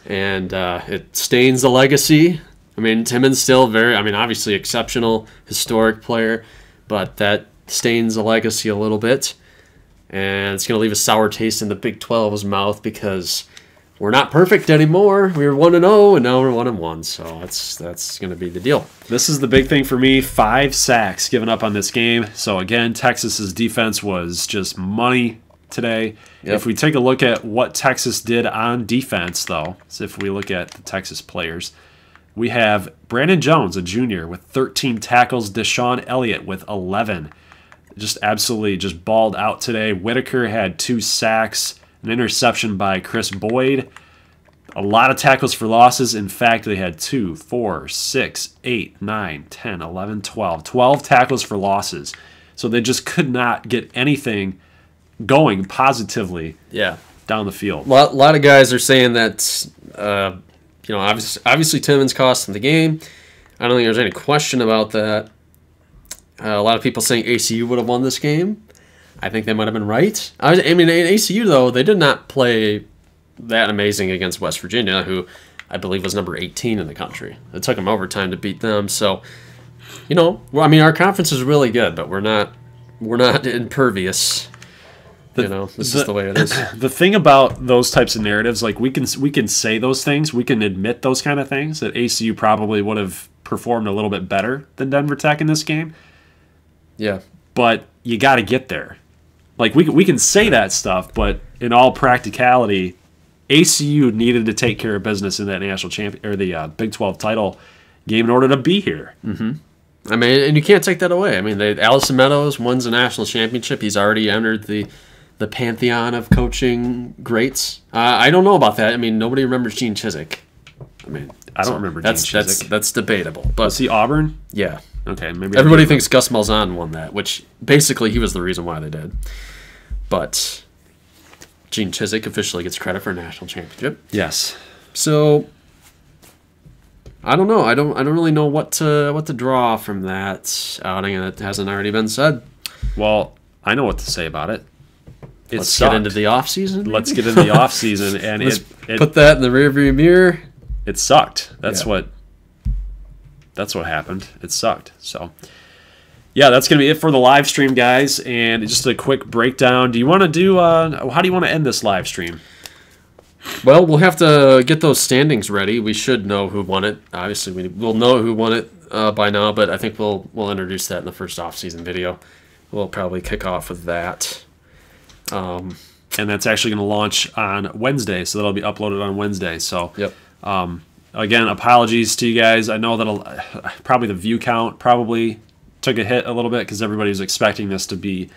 Speaker 2: And it stains the legacy. I mean, Timmons still obviously exceptional, historic player, but that stains the legacy a little bit. And it's going to leave a sour taste in the Big 12's mouth because we're not perfect anymore. We were 1-0, and now we're 1-1. So that's going to be the deal.
Speaker 1: This is the big thing for me. 5 sacks given up on this game. So again, Texas's defense was just money today.
Speaker 2: Yep.
Speaker 1: If we take a look at what Texas did on defense, though, so if we look at the Texas players, we have Brandon Jones, a junior, with 13 tackles. Deshaun Elliott with 11. Just absolutely just balled out today. Whitaker had 2 sacks, an interception by Chris Boyd. A lot of tackles for losses. In fact, they had 2, 4, 6, 8, 9, 10, 11, 12. 12 tackles for losses. So they just could not get anything going positively down the field.
Speaker 2: A lot of guys are saying that, obviously Timmons cost them the game. I don't think there's any question about that. A lot of people saying ACU would have won this game. I think they might have been right. I mean, in ACU, though, they did not play that amazing against West Virginia, who I believe was number 18 in the country. It took them overtime to beat them. So, our conference is really good, but we're not impervious. This is the way it is.
Speaker 1: The thing about those types of narratives, like we can say those things, we can admit those kind of things, that ACU probably would have performed a little bit better than Denver Tech in this game.
Speaker 2: Yeah.
Speaker 1: But you got to get there. Like we can say that stuff, but in all practicality, ACU needed to take care of business in that national champion or the Big 12 title game in order to be here.
Speaker 2: Mm-hmm. I mean, and you can't take that away. I mean, Allison Meadows wins a national championship. He's already entered the pantheon of coaching greats. I don't know about that. I mean, nobody remembers Gene Chizik. I mean,
Speaker 1: I don't remember Gene Chizik.
Speaker 2: That's debatable. But
Speaker 1: was he Auburn?
Speaker 2: Yeah.
Speaker 1: Okay, maybe
Speaker 2: everybody thinks Gus Malzahn won that, which basically he was the reason why they did. But Gene Chizik officially gets credit for a national championship.
Speaker 1: Yes.
Speaker 2: So I don't know. I don't really know what to draw from that outing that hasn't already been said.
Speaker 1: Well, I know what to say about it.
Speaker 2: Let's get into the off season.
Speaker 1: Let's get into the off season, and it
Speaker 2: put that in the rearview mirror.
Speaker 1: It sucked. That's what happened. It sucked. So, yeah, that's going to be it for the live stream, guys. And just a quick breakdown. Do you want to do? How do you want to end this live stream?
Speaker 2: Well, we'll have to get those standings ready. We should know who won it. Obviously, we'll know who won it by now. But I think we'll introduce that in the first off-season video. We'll probably kick off with that.
Speaker 1: And that's actually going to launch on Wednesday, so that'll be uploaded on Wednesday. So,
Speaker 2: yep.
Speaker 1: Again, apologies to you guys. I know that probably the view count probably took a hit a little bit because everybody was expecting this to be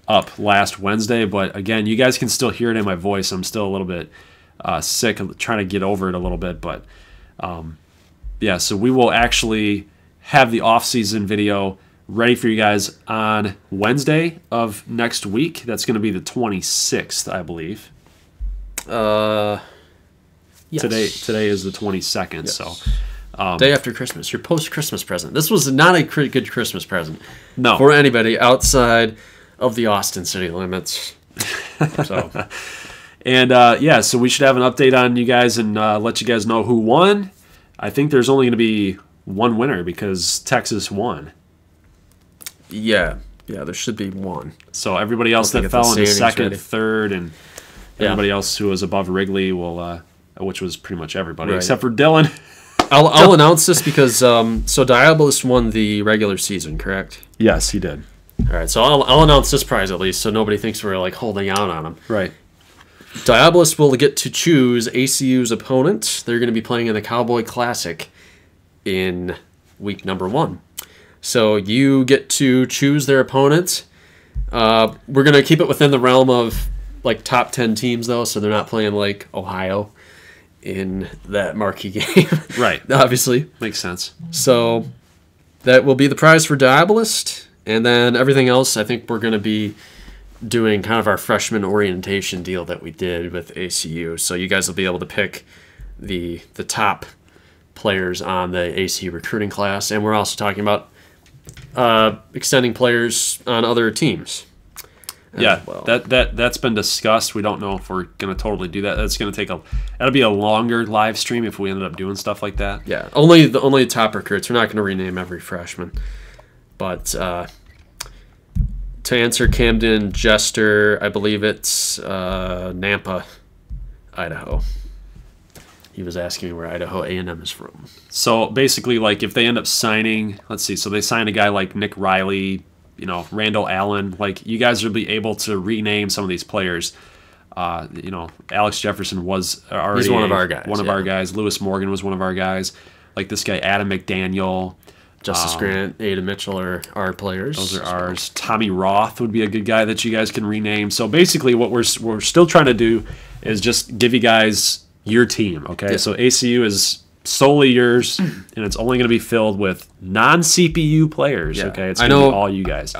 Speaker 1: up last Wednesday. But again, you guys can still hear it in my voice. I'm still a little bit sick. I'm trying to get over it a little bit. But yeah, so we will actually have the off-season video ready for you guys on Wednesday of next week. That's going to be the 26th, I believe.
Speaker 2: Yes.
Speaker 1: Today is the 22nd, yes. So
Speaker 2: day after Christmas, your post-Christmas present. This was not a good Christmas present
Speaker 1: no.
Speaker 2: for anybody outside of the Austin city limits. So,
Speaker 1: and yeah, so we should have an update on you guys and let you guys know who won. I think there's only going to be one winner because Texas won.
Speaker 2: Yeah, there should be one.
Speaker 1: So everybody else that fell into second, third, and everybody else who was above Wrigley will. Which was pretty much everybody except for Dylan.
Speaker 2: I'll announce this because so Diabolist won the regular season, correct?
Speaker 1: Yes, he did.
Speaker 2: All right, so I'll announce this prize at least, so nobody thinks we're like holding out on him.
Speaker 1: Right.
Speaker 2: Diabolist will get to choose ACU's opponent. They're going to be playing in the Cowboy Classic in week number 1. So you get to choose their opponent. We're going to keep it within the realm of like top 10 teams though, so they're not playing like Ohio in that marquee game.
Speaker 1: Right.
Speaker 2: Obviously.
Speaker 1: Makes sense.
Speaker 2: So that will be the prize for Diabolist. And then everything else, I think we're going to be doing kind of our freshman orientation deal that we did with ACU. So you guys will be able to pick the top players on the ACU recruiting class. And we're also talking about extending players on other teams.
Speaker 1: Yeah, well. That's been discussed. We don't know if we're going to totally do that. That's going to take that'll be a longer live stream if we ended up doing stuff like that.
Speaker 2: Yeah, only the top recruits. We're not going to rename every freshman. But to answer Camden Jester, I believe it's Nampa, Idaho. He was asking me where Idaho A&M is from.
Speaker 1: So basically, like if they end up signing, let's see, so they sign a guy like Nick Riley, Randall Allen, like you guys will be able to rename some of these players. Alex Jefferson was already
Speaker 2: He's one of our guys.
Speaker 1: One of our guys. Lewis Morgan was one of our guys. Like this guy, Adam McDaniel.
Speaker 2: Justice Grant, Ada Mitchell are our players.
Speaker 1: Those are ours. Tommy Roth would be a good guy that you guys can rename. So basically what we're still trying to do is just give you guys your team, okay? Yeah. So ACU is solely yours, and it's only going to be filled with non-CPU players, okay? It's going to be all you guys.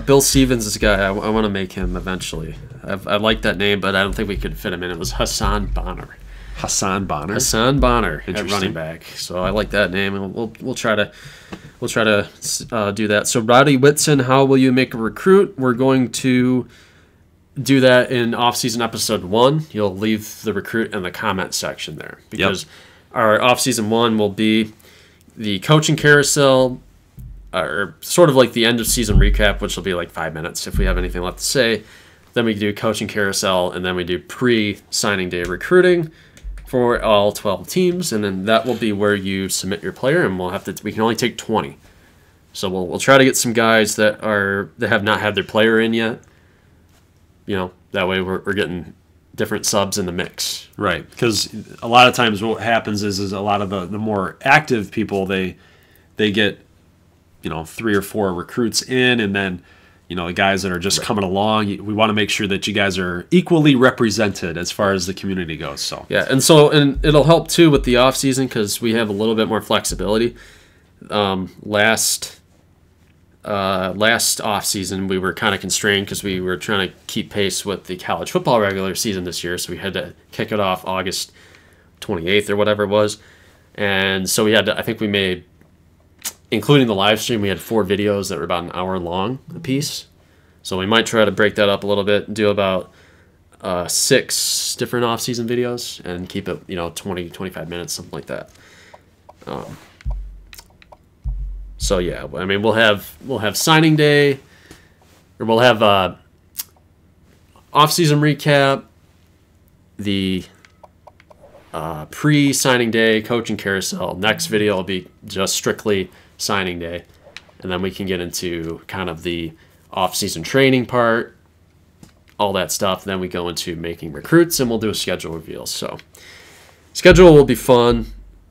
Speaker 2: Bill Stevens, this guy, I want to make him eventually. I like that name, but I don't think we could fit him in. It was Hassan Bonner.
Speaker 1: Hassan Bonner
Speaker 2: at running back. So I like that name, and we'll try to do that. So Roddy Whitson, how will you make a recruit? We're going to do that in off-season episode 1. You'll leave the recruit in the comment section there because our off-season 1 will be the coaching carousel, or sort of like the end of season recap, which will be like 5 minutes if we have anything left to say. Then we do coaching carousel, and then we do pre-signing day recruiting for all 12 teams, and then that will be where you submit your player, and we can only take 20. So we'll try to get some guys that have not had their player in yet. That way we're getting different subs in the mix.
Speaker 1: Right, because a lot of times what happens is a lot of the more active people, they get 3 or 4 recruits in, and then the guys that are just coming along, we want to make sure that you guys are equally represented as far as the community goes. So
Speaker 2: yeah, and it'll help too with the off season because we have a little bit more flexibility. Last off season we were kind of constrained because we were trying to keep pace with the college football regular season this year, so we had to kick it off August 28th or whatever it was, and so we had to, I think we made, including the live stream, we had 4 videos that were about an hour long a piece. So we might try to break that up a little bit and do about 6 different off-season videos and keep it 20 25 minutes, something like that. So yeah, I mean we'll have signing day, or we'll have off-season recap, the pre-signing day coaching carousel. Next video will be just strictly signing day, and then we can get into kind of the off-season training part, all that stuff. Then we go into making recruits, and we'll do a schedule reveal. So schedule will be fun.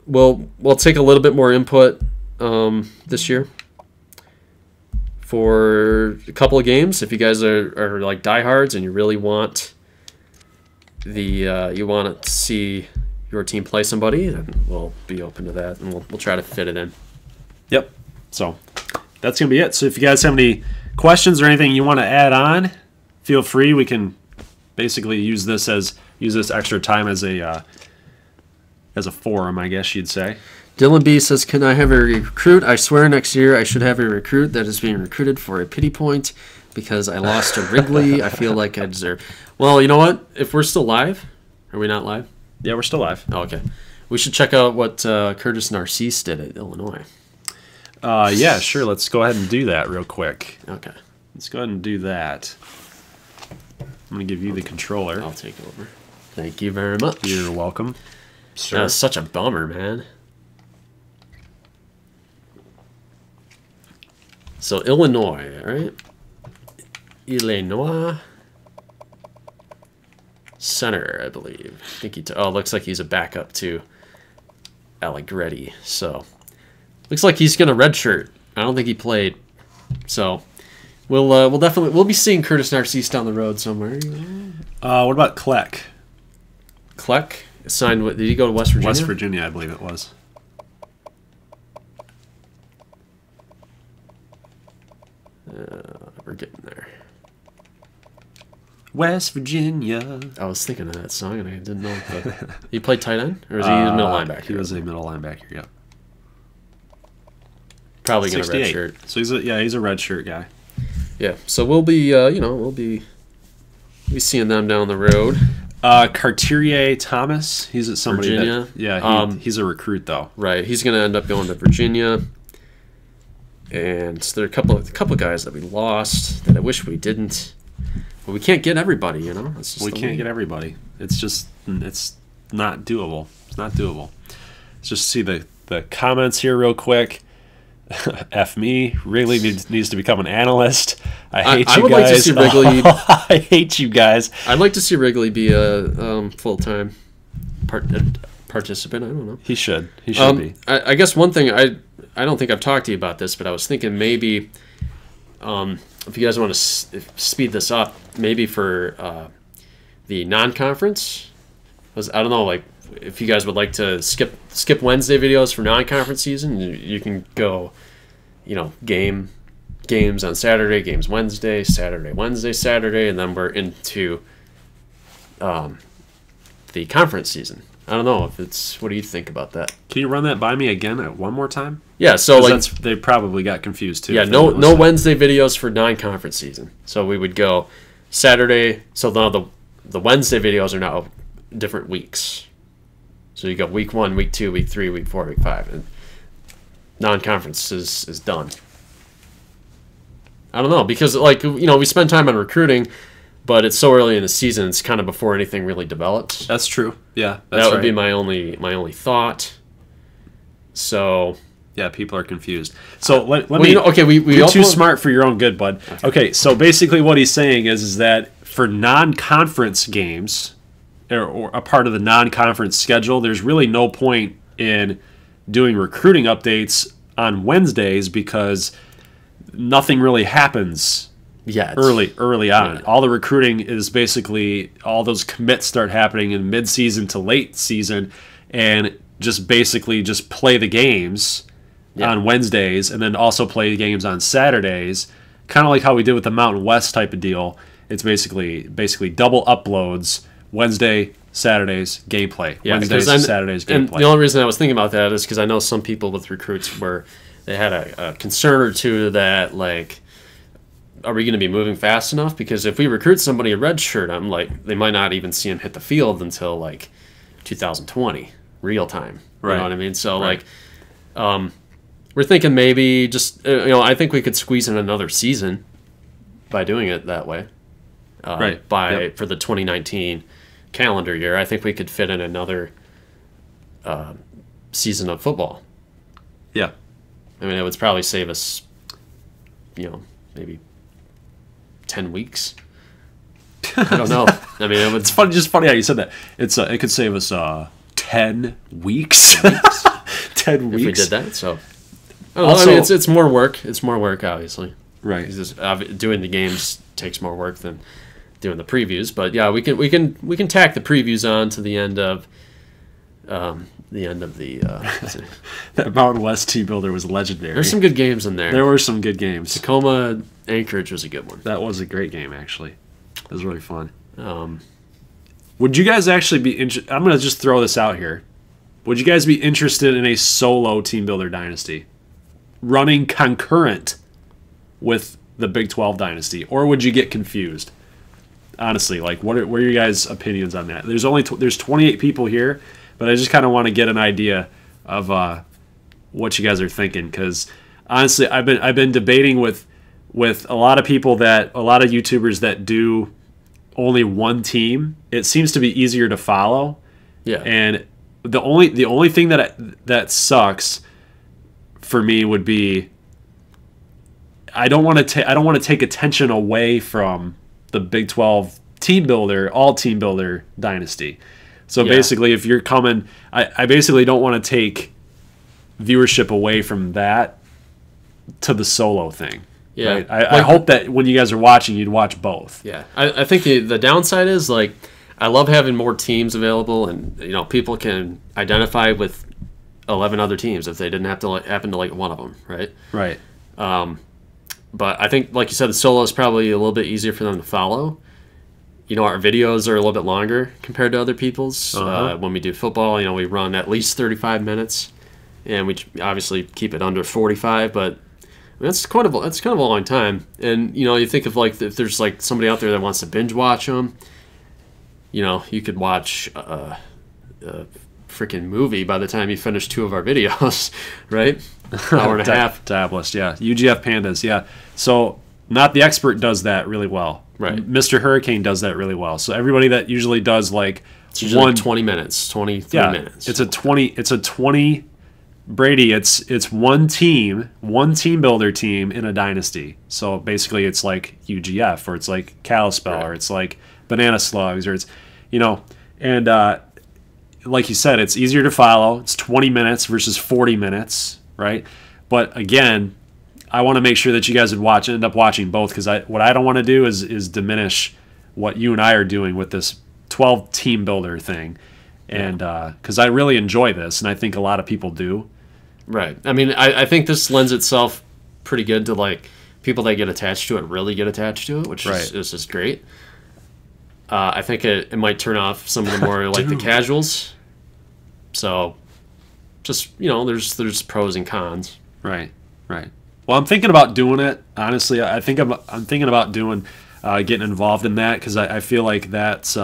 Speaker 2: We'll take a little bit more input this year for a couple of games. If you guys are like diehards and you really want you want to see your team play somebody, then we'll be open to that, and we'll try to fit it in.
Speaker 1: Yep. So that's going to be it. So if you guys have any questions or anything you want to add on, feel free. We can basically use this extra time as a forum, I guess you'd say.
Speaker 2: Dylan B says, "Can I have a recruit? I swear next year I should have a recruit that is being recruited for a pity point because I lost to Wrigley. I feel like I deserve." Well, you know what? If we're still live, are we not live?
Speaker 1: Yeah, we're still live.
Speaker 2: Oh, okay. We should check out what Curtis Narcisse did at Illinois.
Speaker 1: Yeah, sure. Let's go ahead and do that real quick.
Speaker 2: Okay.
Speaker 1: Let's go ahead and do that. I'm going to give you the controller.
Speaker 2: I'll take over. Thank you very much.
Speaker 1: You're welcome, sir.
Speaker 2: That was such a bummer, man. So, Illinois, all right? Illinois center, I believe. I think looks like he's a backup to Allegretti. So, looks like he's going to redshirt. I don't think he played. So, we'll be seeing Curtis Narcisse down the road somewhere.
Speaker 1: What about Kleck?
Speaker 2: Kleck signed with? Did he go to West Virginia?
Speaker 1: West Virginia, I believe it was.
Speaker 2: We're getting there.
Speaker 1: West Virginia.
Speaker 2: I was thinking of that song and I didn't know. But he played tight end, or was he a middle linebacker?
Speaker 1: He was a middle linebacker. Yeah.
Speaker 2: Probably gonna redshirt.
Speaker 1: So he's a redshirt guy.
Speaker 2: Yeah. So we'll be we'll be seeing them down the road.
Speaker 1: Cartier Thomas. He's at somebody.
Speaker 2: Virginia.
Speaker 1: He's a recruit though.
Speaker 2: Right. He's gonna end up going to Virginia. And there are a couple of guys that we lost that I wish we didn't. But we can't get everybody, It's just
Speaker 1: we can't get everybody. It's not doable. It's not doable. Let's just see the comments here real quick. F me. Wrigley needs to become an analyst. I hate you guys.
Speaker 2: Like to see Wrigley.
Speaker 1: I hate you guys.
Speaker 2: I'd like to see Wrigley be a full-time participant. I don't know.
Speaker 1: He should. He should be.
Speaker 2: I guess one thing I don't think I've talked to you about this, but I was thinking maybe if you guys want to speed this up, maybe for the non-conference. I don't know, like if you guys would like to skip Wednesday videos for non-conference season, you can go, games on Saturday, games Wednesday, Saturday, Wednesday, Saturday, and then we're into the conference season. I don't know if it's. What do you think about that?
Speaker 1: Can you run that by me again one more time?
Speaker 2: Yeah, so
Speaker 1: they probably got confused too.
Speaker 2: Yeah, no Wednesday videos for non-conference season. So we would go Saturday. So now the Wednesday videos are now different weeks. So you go week 1, week 2, week 3, week 4, week 5, and non-conference is done. I don't know, because we spend time on recruiting, but it's so early in the season. It's kind of before anything really develops.
Speaker 1: That's true. Yeah,
Speaker 2: that would be my only thought. So
Speaker 1: Yeah, people are confused. So let
Speaker 2: Well,
Speaker 1: me.
Speaker 2: okay,
Speaker 1: You're too smart for your own good, bud. Okay, so basically what he's saying is that for non-conference games, or a part of the non-conference schedule, there's really no point in doing recruiting updates on Wednesdays because nothing really happens early on.
Speaker 2: Right.
Speaker 1: All the recruiting is basically all those commits start happening in mid-season to late season, and just basically just play the games on Wednesdays, and then also play the games on Saturdays, kind of like how we did with the Mountain West type of deal. It's basically double uploads, Wednesday, Saturdays, gameplay.
Speaker 2: Yeah,
Speaker 1: Wednesdays, Saturdays, gameplay.
Speaker 2: And the only reason I was thinking about that is because I know some people with recruits where they had a concern or two that, like, are we going to be moving fast enough? Because if we recruit somebody a red shirt, I'm like, they might not even see him hit the field until, like, 2020, real time. You know what I mean? So, like, we're thinking maybe just, I think we could squeeze in another season by doing it that way. For the 2019 calendar year, I think we could fit in another season of football.
Speaker 1: Yeah.
Speaker 2: I mean, it would probably save us, maybe 10 weeks. I don't know. I mean,
Speaker 1: it's funny. Just funny how you said that. It could save us 10 weeks. 10 weeks.
Speaker 2: If we did that, so. Also, I mean, it's more work. It's more work, obviously.
Speaker 1: Right.
Speaker 2: Doing the games takes more work than doing the previews, but yeah, we can tack the previews on to the end of the.
Speaker 1: That Mountain West team builder was legendary.
Speaker 2: There's some good games in there.
Speaker 1: There were some good games.
Speaker 2: Tacoma Anchorage was a good one.
Speaker 1: That was a great game, actually. It was really fun. Would you guys actually be interested? I'm going to just throw this out here. Would you guys be interested in a solo team builder dynasty running concurrent with the Big 12 dynasty, or would you get confused? Honestly, like, what are your guys' opinions on that? There's there's 28 people here, but I just kind of want to get an idea of what you guys are thinking, because honestly, I've been debating with a lot of people, that a lot of YouTubers that do only one team. It seems to be easier to follow.
Speaker 2: Yeah.
Speaker 1: And the only thing that sucks for me would be, I don't want to take attention away from the Big 12 team builder, all team builder dynasty. So basically, if you're coming, I basically don't want to take viewership away from that to the solo thing.
Speaker 2: Yeah.
Speaker 1: Right? I hope that when you guys are watching, you'd watch both.
Speaker 2: Yeah. I think the downside is, like, I love having more teams available, and people can identify with 11 other teams if they didn't have to happen to like one of them, right?
Speaker 1: Right.
Speaker 2: But I think, like you said, the solo is probably a little bit easier for them to follow. Our videos are a little bit longer compared to other people's. When we do football, we run at least 35 minutes, and we obviously keep it under 45. But that's kind of a long time. And you think of, like, if there's like somebody out there that wants to binge watch them, you could watch a freaking movie by the time you finish 2 of our videos, right? Hour and a half.
Speaker 1: Tablet, yeah. UGF Pandas, yeah. So Not the Expert does that really well.
Speaker 2: Right.
Speaker 1: Mr. Hurricane does that really well. So everybody that usually does like
Speaker 2: it's usually 20 minutes, 23 minutes.
Speaker 1: It's a 20 Brady, it's one team builder team in a dynasty. So basically it's like UGF, or it's like Kalispell, right, or it's like Banana Slugs, or it's and like you said, it's easier to follow. It's 20 minutes versus 40 minutes, right? But again, I want to make sure that you guys would end up watching both, because what I don't want to do is diminish what you and I are doing with this 12 team builder thing, and because I really enjoy this, and I think a lot of people do.
Speaker 2: Right. I mean, I think this lends itself pretty good to, like, people that get attached to it really get attached to it, which is just great. I think it might turn off some of the more like the casuals. So, just there's pros and cons.
Speaker 1: Right. Well, I'm thinking about doing it. Honestly, I think I'm thinking about doing getting involved in that, because I feel like that's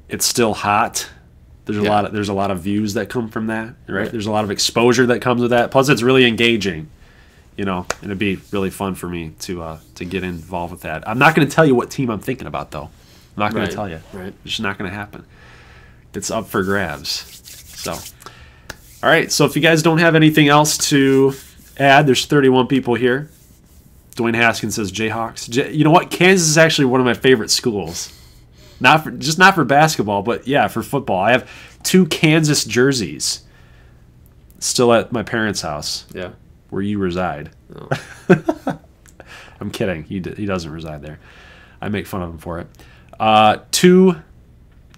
Speaker 1: it's still hot. There's a lot of views that come from that, right? There's a lot of exposure that comes with that. Plus, it's really engaging, and it'd be really fun for me to get involved with that. I'm not going to tell you what team I'm thinking about, though. I'm not going to tell you.
Speaker 2: Right.
Speaker 1: It's just not going to happen. It's up for grabs. So, All right, so if you guys don't have anything else to add, there's 31 people here. Dwayne Haskins says Jayhawks. You know what? Kansas is actually one of my favorite schools. Not for basketball, but yeah, for football. I have 2 Kansas jerseys still at my parents' house.
Speaker 2: Yeah.
Speaker 1: Where you reside.
Speaker 2: No.
Speaker 1: I'm kidding. He doesn't reside there. I make fun of him for it. Two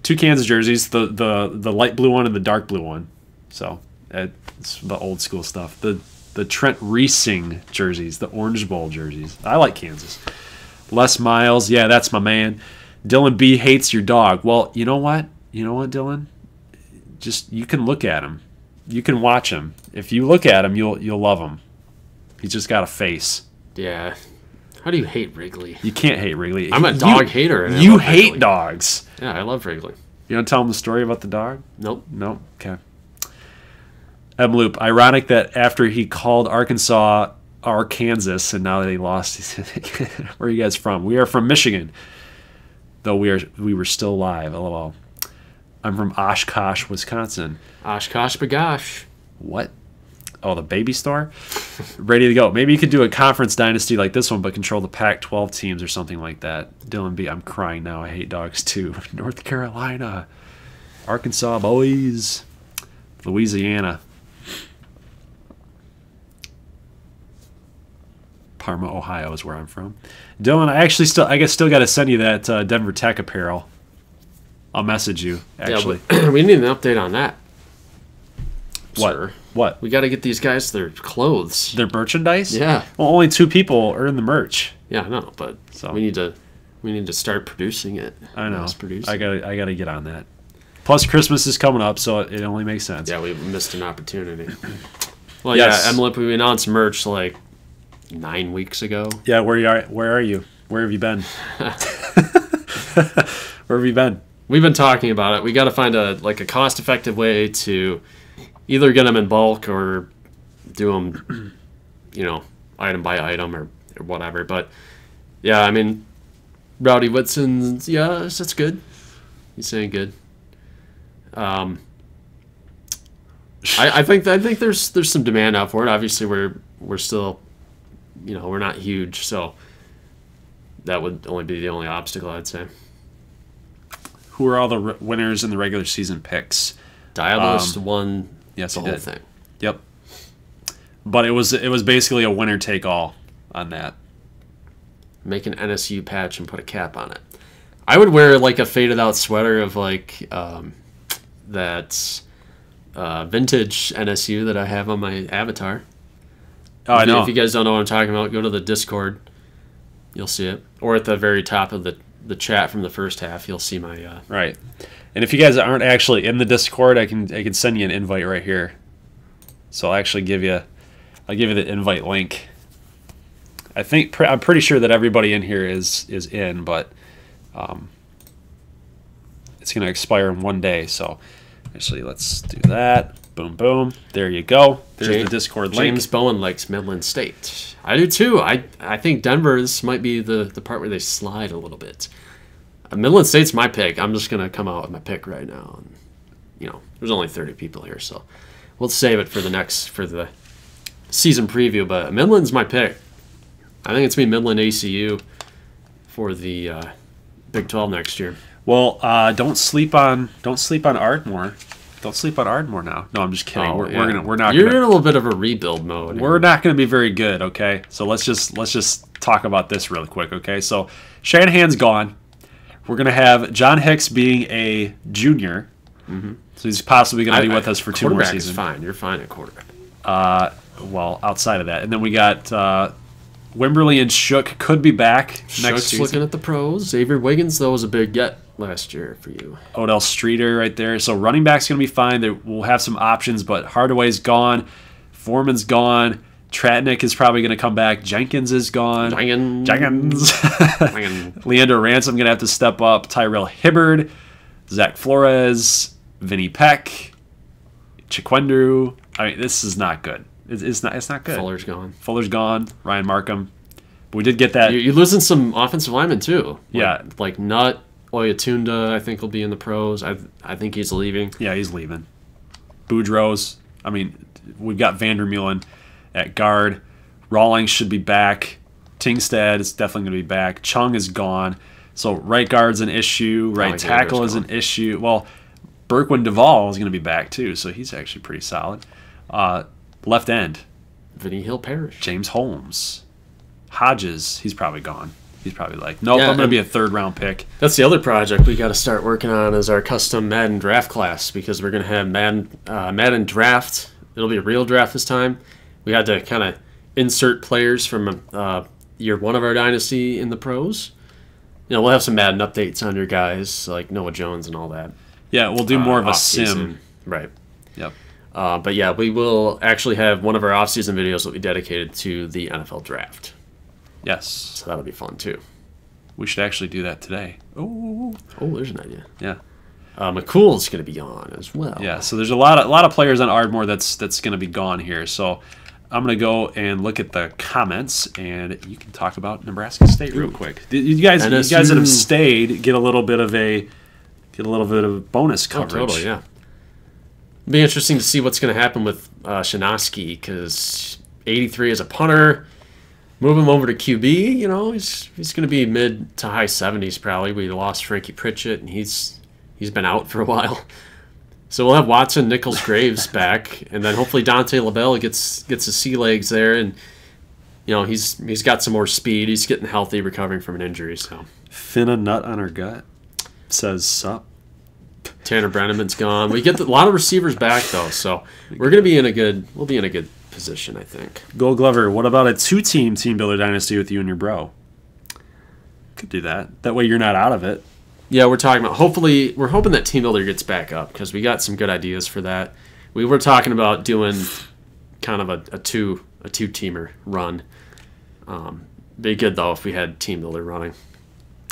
Speaker 1: Kansas jerseys, the light blue one and the dark blue one. So it's the old school stuff. The Trent Reesing jerseys, the Orange Bowl jerseys. I like Kansas. Les Miles, yeah, that's my man. Dylan B hates your dog. Well, you know what? You know what, Dylan? Just you can look at him. You can watch him. If you look at him, you'll love him. He's just got a face.
Speaker 2: Yeah. How do you hate Wrigley?
Speaker 1: You can't hate Wrigley.
Speaker 2: I'm a dog hater. And
Speaker 1: you hate dogs.
Speaker 2: Yeah, I love Wrigley.
Speaker 1: You want to tell him the story about the dog?
Speaker 2: Nope.
Speaker 1: Nope. Okay. Loop. Ironic that after he called Arkansas Arkansas and now that he lost, where are you guys from? We are from Michigan. Though we were still live. LOL. I'm from Oshkosh, Wisconsin.
Speaker 2: Oshkosh bagosh.
Speaker 1: What? Oh, the baby store? Ready to go. Maybe you could do a conference dynasty like this one, but control the Pac-12 teams or something like that. Dylan B, I'm crying now. I hate dogs too. North Carolina. Arkansas boys. Louisiana. Parma, Ohio is where I'm from. Dylan, I still got to send you that Denver Tech apparel. I'll message you, actually.
Speaker 2: Yeah, we need an update on that.
Speaker 1: What?
Speaker 2: Sir.
Speaker 1: What?
Speaker 2: We got to get these guys their clothes.
Speaker 1: Their merchandise?
Speaker 2: Yeah.
Speaker 1: Well, only 2 people earn the merch.
Speaker 2: Yeah, I know, but
Speaker 1: So-
Speaker 2: we need to start producing it.
Speaker 1: I know.
Speaker 2: Mass produce
Speaker 1: I
Speaker 2: it.
Speaker 1: gotta get on that. Plus, Christmas is coming up, so it only makes sense.
Speaker 2: Yeah, we missed an opportunity. Well,
Speaker 1: Yes.
Speaker 2: yeah, Emily, we announced merch like 9 weeks ago.
Speaker 1: Yeah, where are you? Where have you been? Where have you been?
Speaker 2: We've been talking about it. We got to find a cost-effective way to either get them in bulk or do them, item by item or whatever. But yeah, I mean, Rowdy Whitson's that's good. He's saying good. I think there's some demand out for it. Obviously, we're still, we're not huge, so that would only be the only obstacle, I'd say.
Speaker 1: Who are all the winners in the regular season picks?
Speaker 2: Diabolist won
Speaker 1: Yes,
Speaker 2: the
Speaker 1: he
Speaker 2: whole
Speaker 1: did.
Speaker 2: thing.
Speaker 1: Yep. But it was basically a winner take all on that.
Speaker 2: Make an NSU patch and put a cap on it. I would wear like a faded out sweater of like that vintage NSU that I have on my avatar.
Speaker 1: Oh, I know.
Speaker 2: If you guys don't know what I'm talking about, go to the Discord. You'll see it. Or at the very top of the chat from the first half, you'll see my...
Speaker 1: Right. And if you guys aren't actually in the Discord, I can send you an invite right here. So I'll actually give you the invite link. I'm pretty sure that everybody in here is in, but it's going to expire in 1 day. So actually, let's do that. Boom, boom. There you go. There's the Discord link.
Speaker 2: James Bowen likes Midland State. I do too. I think Denver, this might be the part where they slide a little bit. Midland State's my pick. I'm just going to come out with my pick right now. And, there's only 30 people here, so we'll save it for the season preview. But Midland's my pick. I think it's me Midland ACU for the Big 12 next year.
Speaker 1: Well, don't sleep on Ardmore. Don't sleep on Ardmore now. No, I'm just kidding.
Speaker 2: Oh,
Speaker 1: We're not.
Speaker 2: You're in a little bit of a rebuild mode.
Speaker 1: We're not going to be very good. Okay, so let's just talk about this really quick. Okay, so Shanahan's gone. We're going to have John Hicks being a junior, so he's possibly going to be with us for 2 more seasons.
Speaker 2: Fine. You're fine at quarterback.
Speaker 1: Well, outside of that, and then we got Wimberly and Shook could be back next
Speaker 2: Shook's
Speaker 1: season.
Speaker 2: looking at the pros. Xavier Wiggins, though, was a big get last year for you.
Speaker 1: Odell Streeter right there. So running back's going to be fine. We'll have some options, but Hardaway's gone. Foreman's gone. Tratnick is probably going to come back. Jenkins is gone. Jenkins. Leander Ransom going to have to step up. Tyrell Hibbard. Zach Flores. Vinny Peck. Chiquendu. I mean, this is not good. It's not good.
Speaker 2: Fuller's gone.
Speaker 1: Ryan Markham. But we did get that.
Speaker 2: You're losing some offensive linemen, too.
Speaker 1: Yeah.
Speaker 2: Like Nutt. Oyatunda, I think, will be in the pros. I think he's leaving.
Speaker 1: Yeah, he's leaving. Boudreaux's I mean, we've got Vandermeulen at guard. Rawlings should be back. Tingstad is definitely going to be back. Chung is gone. So right guard's an issue. Right tackle is an issue. Well, Berkwin Duvall is going to be back too, so he's actually pretty solid. Left end.
Speaker 2: Vinny Hill Parrish.
Speaker 1: James Holmes. Hodges, he's probably gone. He's probably like, nope, I'm going to be a third-round pick.
Speaker 2: That's the other project we got to start working on is our custom Madden draft class, because we're going to have Madden draft. It'll be a real draft this time. We had to kind of insert players from year one of our dynasty in the pros. You know, we'll have some Madden updates on your guys, like Noah Jones and all that.
Speaker 1: Yeah, we'll do more of a sim.
Speaker 2: Right.
Speaker 1: Yep.
Speaker 2: But yeah, we will actually have one of our off-season videos that we dedicated to the NFL draft.
Speaker 1: Yes.
Speaker 2: So that'll be fun too.
Speaker 1: We should actually do that today. Oh,
Speaker 2: there's an idea.
Speaker 1: Yeah.
Speaker 2: McCool's going to be on as well.
Speaker 1: Yeah, so there's a lot of players on Ardmore that's going to be gone here. So I'm going to go and look at the comments, and you can talk about Nebraska State real quick. You guys that have stayed get a little bit of bonus coverage.
Speaker 2: Oh, totally, yeah. It'll be interesting to see what's going to happen with Shinosky, because 83 as a punter. Move him over to QB, you know, he's going to be mid to high 70s probably. We lost Frankie Pritchett, and he's been out for a while. So we'll have Watson, Nichols, Graves back, and then hopefully Dante LaBelle gets his sea legs there, and you know he's got some more speed. He's getting healthy, recovering from an injury. So
Speaker 1: Finna nut on her gut says sup.
Speaker 2: Tanner Brenneman's gone. We get a lot of receivers back though, so we'll be in a good position, I think.
Speaker 1: Gold Glover, what about a 2-team team builder dynasty with you and your bro? Could do that. That way you're not out of it.
Speaker 2: Yeah, we're talking about, we're hoping that Team Builder gets back up, because we got some good ideas for that. We were talking about doing kind of a two-teamer run. Be good, though, if we had Team Builder running,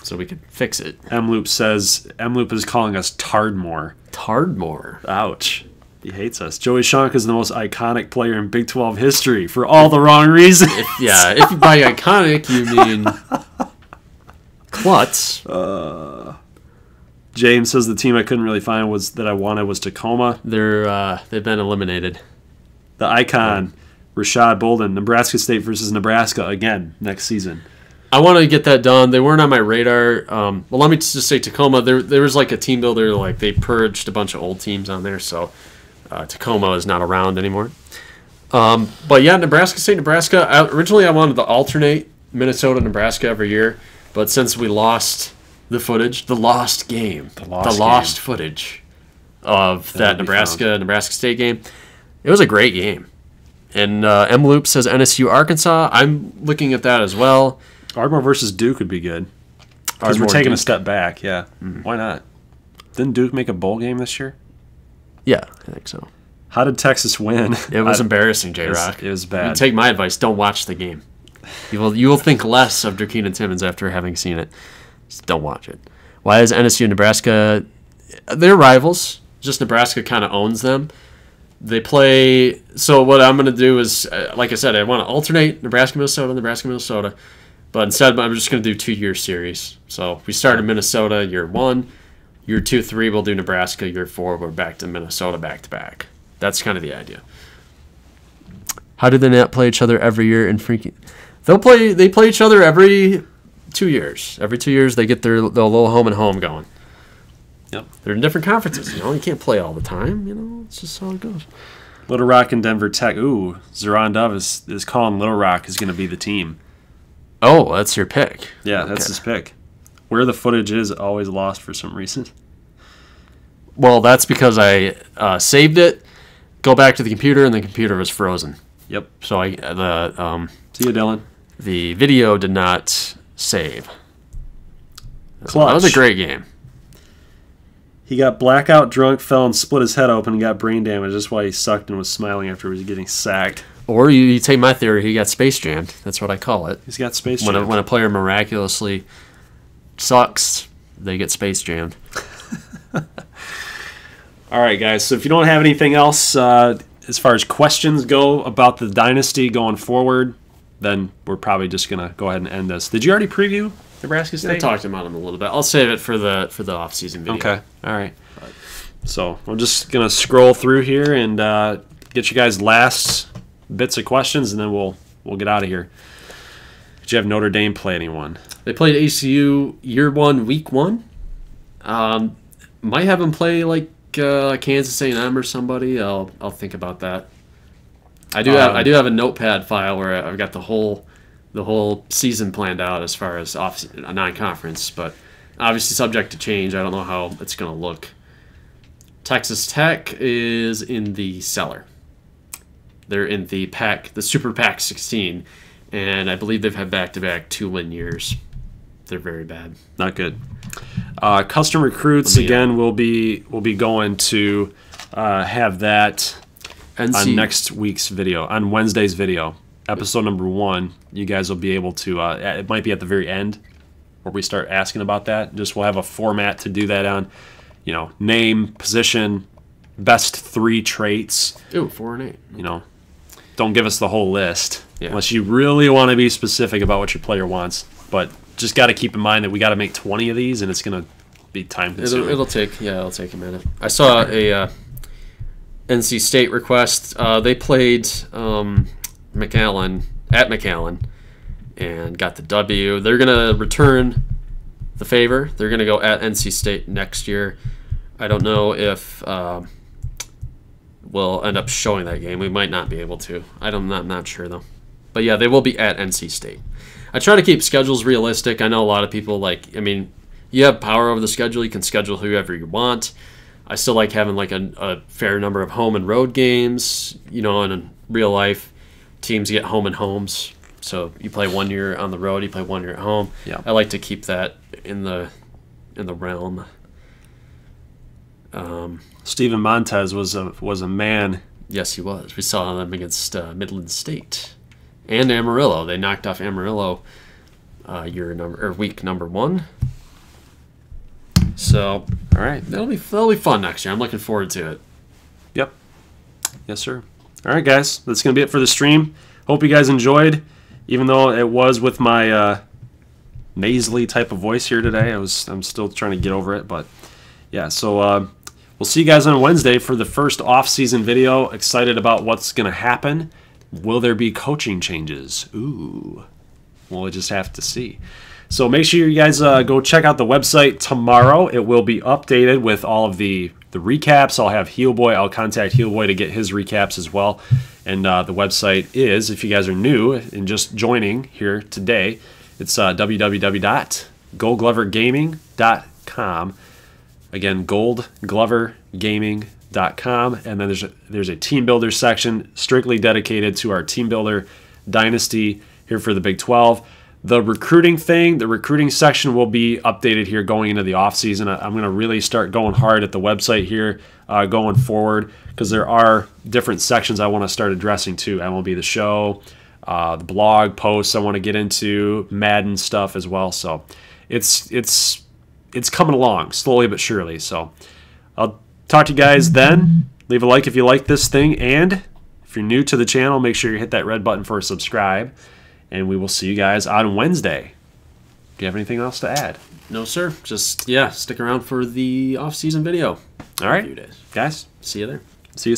Speaker 2: so we could fix it.
Speaker 1: M-Loop is calling us Tardmore.
Speaker 2: Tardmore?
Speaker 1: Ouch. He hates us. Joey Schonk is the most iconic player in Big 12 history for all the wrong reasons.
Speaker 2: If by iconic you mean klutz.
Speaker 1: James says the team I couldn't really find was Tacoma.
Speaker 2: They've been eliminated.
Speaker 1: The icon, Rashad Bolden, Nebraska State versus Nebraska again next season.
Speaker 2: I want to get that done. They weren't on my radar. Well, let me just say Tacoma. There was like a team builder, like they purged a bunch of old teams on there, so Tacoma is not around anymore. But yeah, Nebraska State, Nebraska. Originally, I wanted to alternate Minnesota, Nebraska every year, but since we lost the footage, the lost footage of that Nebraska State game, it was a great game. And M Loop says NSU Arkansas. I'm looking at that as well.
Speaker 1: Ardmore versus Duke would be good, because we're taking a step back. Yeah, Why not? Didn't Duke make a bowl game this year?
Speaker 2: Yeah, I think so.
Speaker 1: How did Texas win?
Speaker 2: It was embarrassing, J-Rock.
Speaker 1: It was bad.
Speaker 2: Take my advice. Don't watch the game. You will think less of Drakeen Timmons after having seen it. Just don't watch it. Why is NSU and Nebraska? They're rivals. Just Nebraska kind of owns them. They play. So what I'm going to do is, like I said, I want to alternate Nebraska, Minnesota. But instead, I'm just going to do 2-year series. So if we start in Minnesota year 1, year 2, 3, we'll do Nebraska. Year 4, we're back to Minnesota back to back. That's kind of the idea. How do they not play each other every year in freaking? They play each other every 2 years. Every 2 years, they get their little home and home going.
Speaker 1: Yep.
Speaker 2: They're in different conferences. You know, you can't play all the time. You know, it's just how it goes.
Speaker 1: Little Rock and Denver Tech. Ooh, Zeron Dove is calling Little Rock is going to be the team.
Speaker 2: Oh, that's your pick.
Speaker 1: Yeah, that's his pick. Where the footage is always lost for some reason.
Speaker 2: Well, that's because I saved it, go back to the computer, and the computer was frozen.
Speaker 1: Yep.
Speaker 2: So
Speaker 1: see you, Dylan.
Speaker 2: The video did not save.
Speaker 1: Clutch.
Speaker 2: That was a great game.
Speaker 1: He got blackout drunk, fell and split his head open and got brain damage. That's why he sucked and was smiling after he was getting sacked.
Speaker 2: Or you take my theory, he got space jammed. That's what I call it.
Speaker 1: He's got space jammed.
Speaker 2: When a player miraculously sucks, they get space jammed.
Speaker 1: All right, guys. So if you don't have anything else as far as questions go about the dynasty going forward, then we're probably just going to go ahead and end this. Did you already preview Nebraska State?
Speaker 2: I talked about them a little bit. I'll save it for the off-season video.
Speaker 1: Okay. All right. So I'm just going to scroll through here, and get you guys last bits of questions, and then we'll get out of here. Did you have Notre Dame play anyone?
Speaker 2: They played ACU year 1, week 1. Might have them play like Kansas A&M or somebody. I'll think about that. I do have a notepad file where I've got the whole season planned out as far as non-conference, but obviously subject to change. I don't know how it's going to look. Texas Tech is in the cellar. They're in the Super Pac 16, and I believe they've had back-to-back 2-win years. They're very bad.
Speaker 1: Not good. Custom recruits again. We'll be going to have that on next week's video, on Wednesday's video, episode number 1. You guys will be able to. It might be at the very end where we start asking about that. We'll have a format to do that on. Name, position, best 3 traits.
Speaker 2: Ooh, 4 and 8.
Speaker 1: Don't give us the whole list unless you really want to be specific about what your player wants. But just got to keep in mind that we got to make 20 of these, and it's going to be time consuming.
Speaker 2: It'll take a minute. I saw a NC State request. They played McAllen at McAllen and got the W. They're going to return the favor. They're going to go at NC State next year. I don't know if we'll end up showing that game. We might not be able to. I'm not sure, though. But, yeah, they will be at NC State. I try to keep schedules realistic. I know a lot of people you have power over the schedule. You can schedule whoever you want. I still like having a fair number of home and road games. In real life, teams get home and homes. So you play 1 year on the road, you play 1 year at home.
Speaker 1: Yeah.
Speaker 2: I like to keep that in the realm.
Speaker 1: Steven Montez was a man.
Speaker 2: Yes, he was. We saw them against Midland State and Amarillo. They knocked off Amarillo week number 1. So,
Speaker 1: all right,
Speaker 2: that'll be fun next year. I'm looking forward to it.
Speaker 1: Yep. Yes, sir. All right, guys, that's gonna be it for the stream. Hope you guys enjoyed, even though it was with my nasally type of voice here today. I'm still trying to get over it, but yeah. So we'll see you guys on Wednesday for the first off-season video. Excited about what's gonna happen. Will there be coaching changes? Ooh, we'll just have to see. So make sure you guys go check out the website tomorrow. It will be updated with all of the recaps. I'll have Heelboy. I'll contact Heelboy to get his recaps as well. And the website is, if you guys are new and just joining here today, it's www.goldglovergaming.com. Again, goldglovergaming.com. And then there's a team builder section strictly dedicated to our team builder dynasty here for the Big 12. The recruiting section will be updated here going into the offseason. I'm going to really start going hard at the website here going forward because there are different sections I want to start addressing too. MLB The Show, the blog posts I want to get into, Madden stuff as well. So it's coming along slowly but surely. So I'll talk to you guys then. Leave a like if you like this thing, and if you're new to the channel, make sure you hit that red button for a subscribe. And we will see you guys on Wednesday. Do you have anything else to add?
Speaker 2: No, sir. Just, stick around for the off-season video.
Speaker 1: All right, guys.
Speaker 2: See you there.
Speaker 1: See you.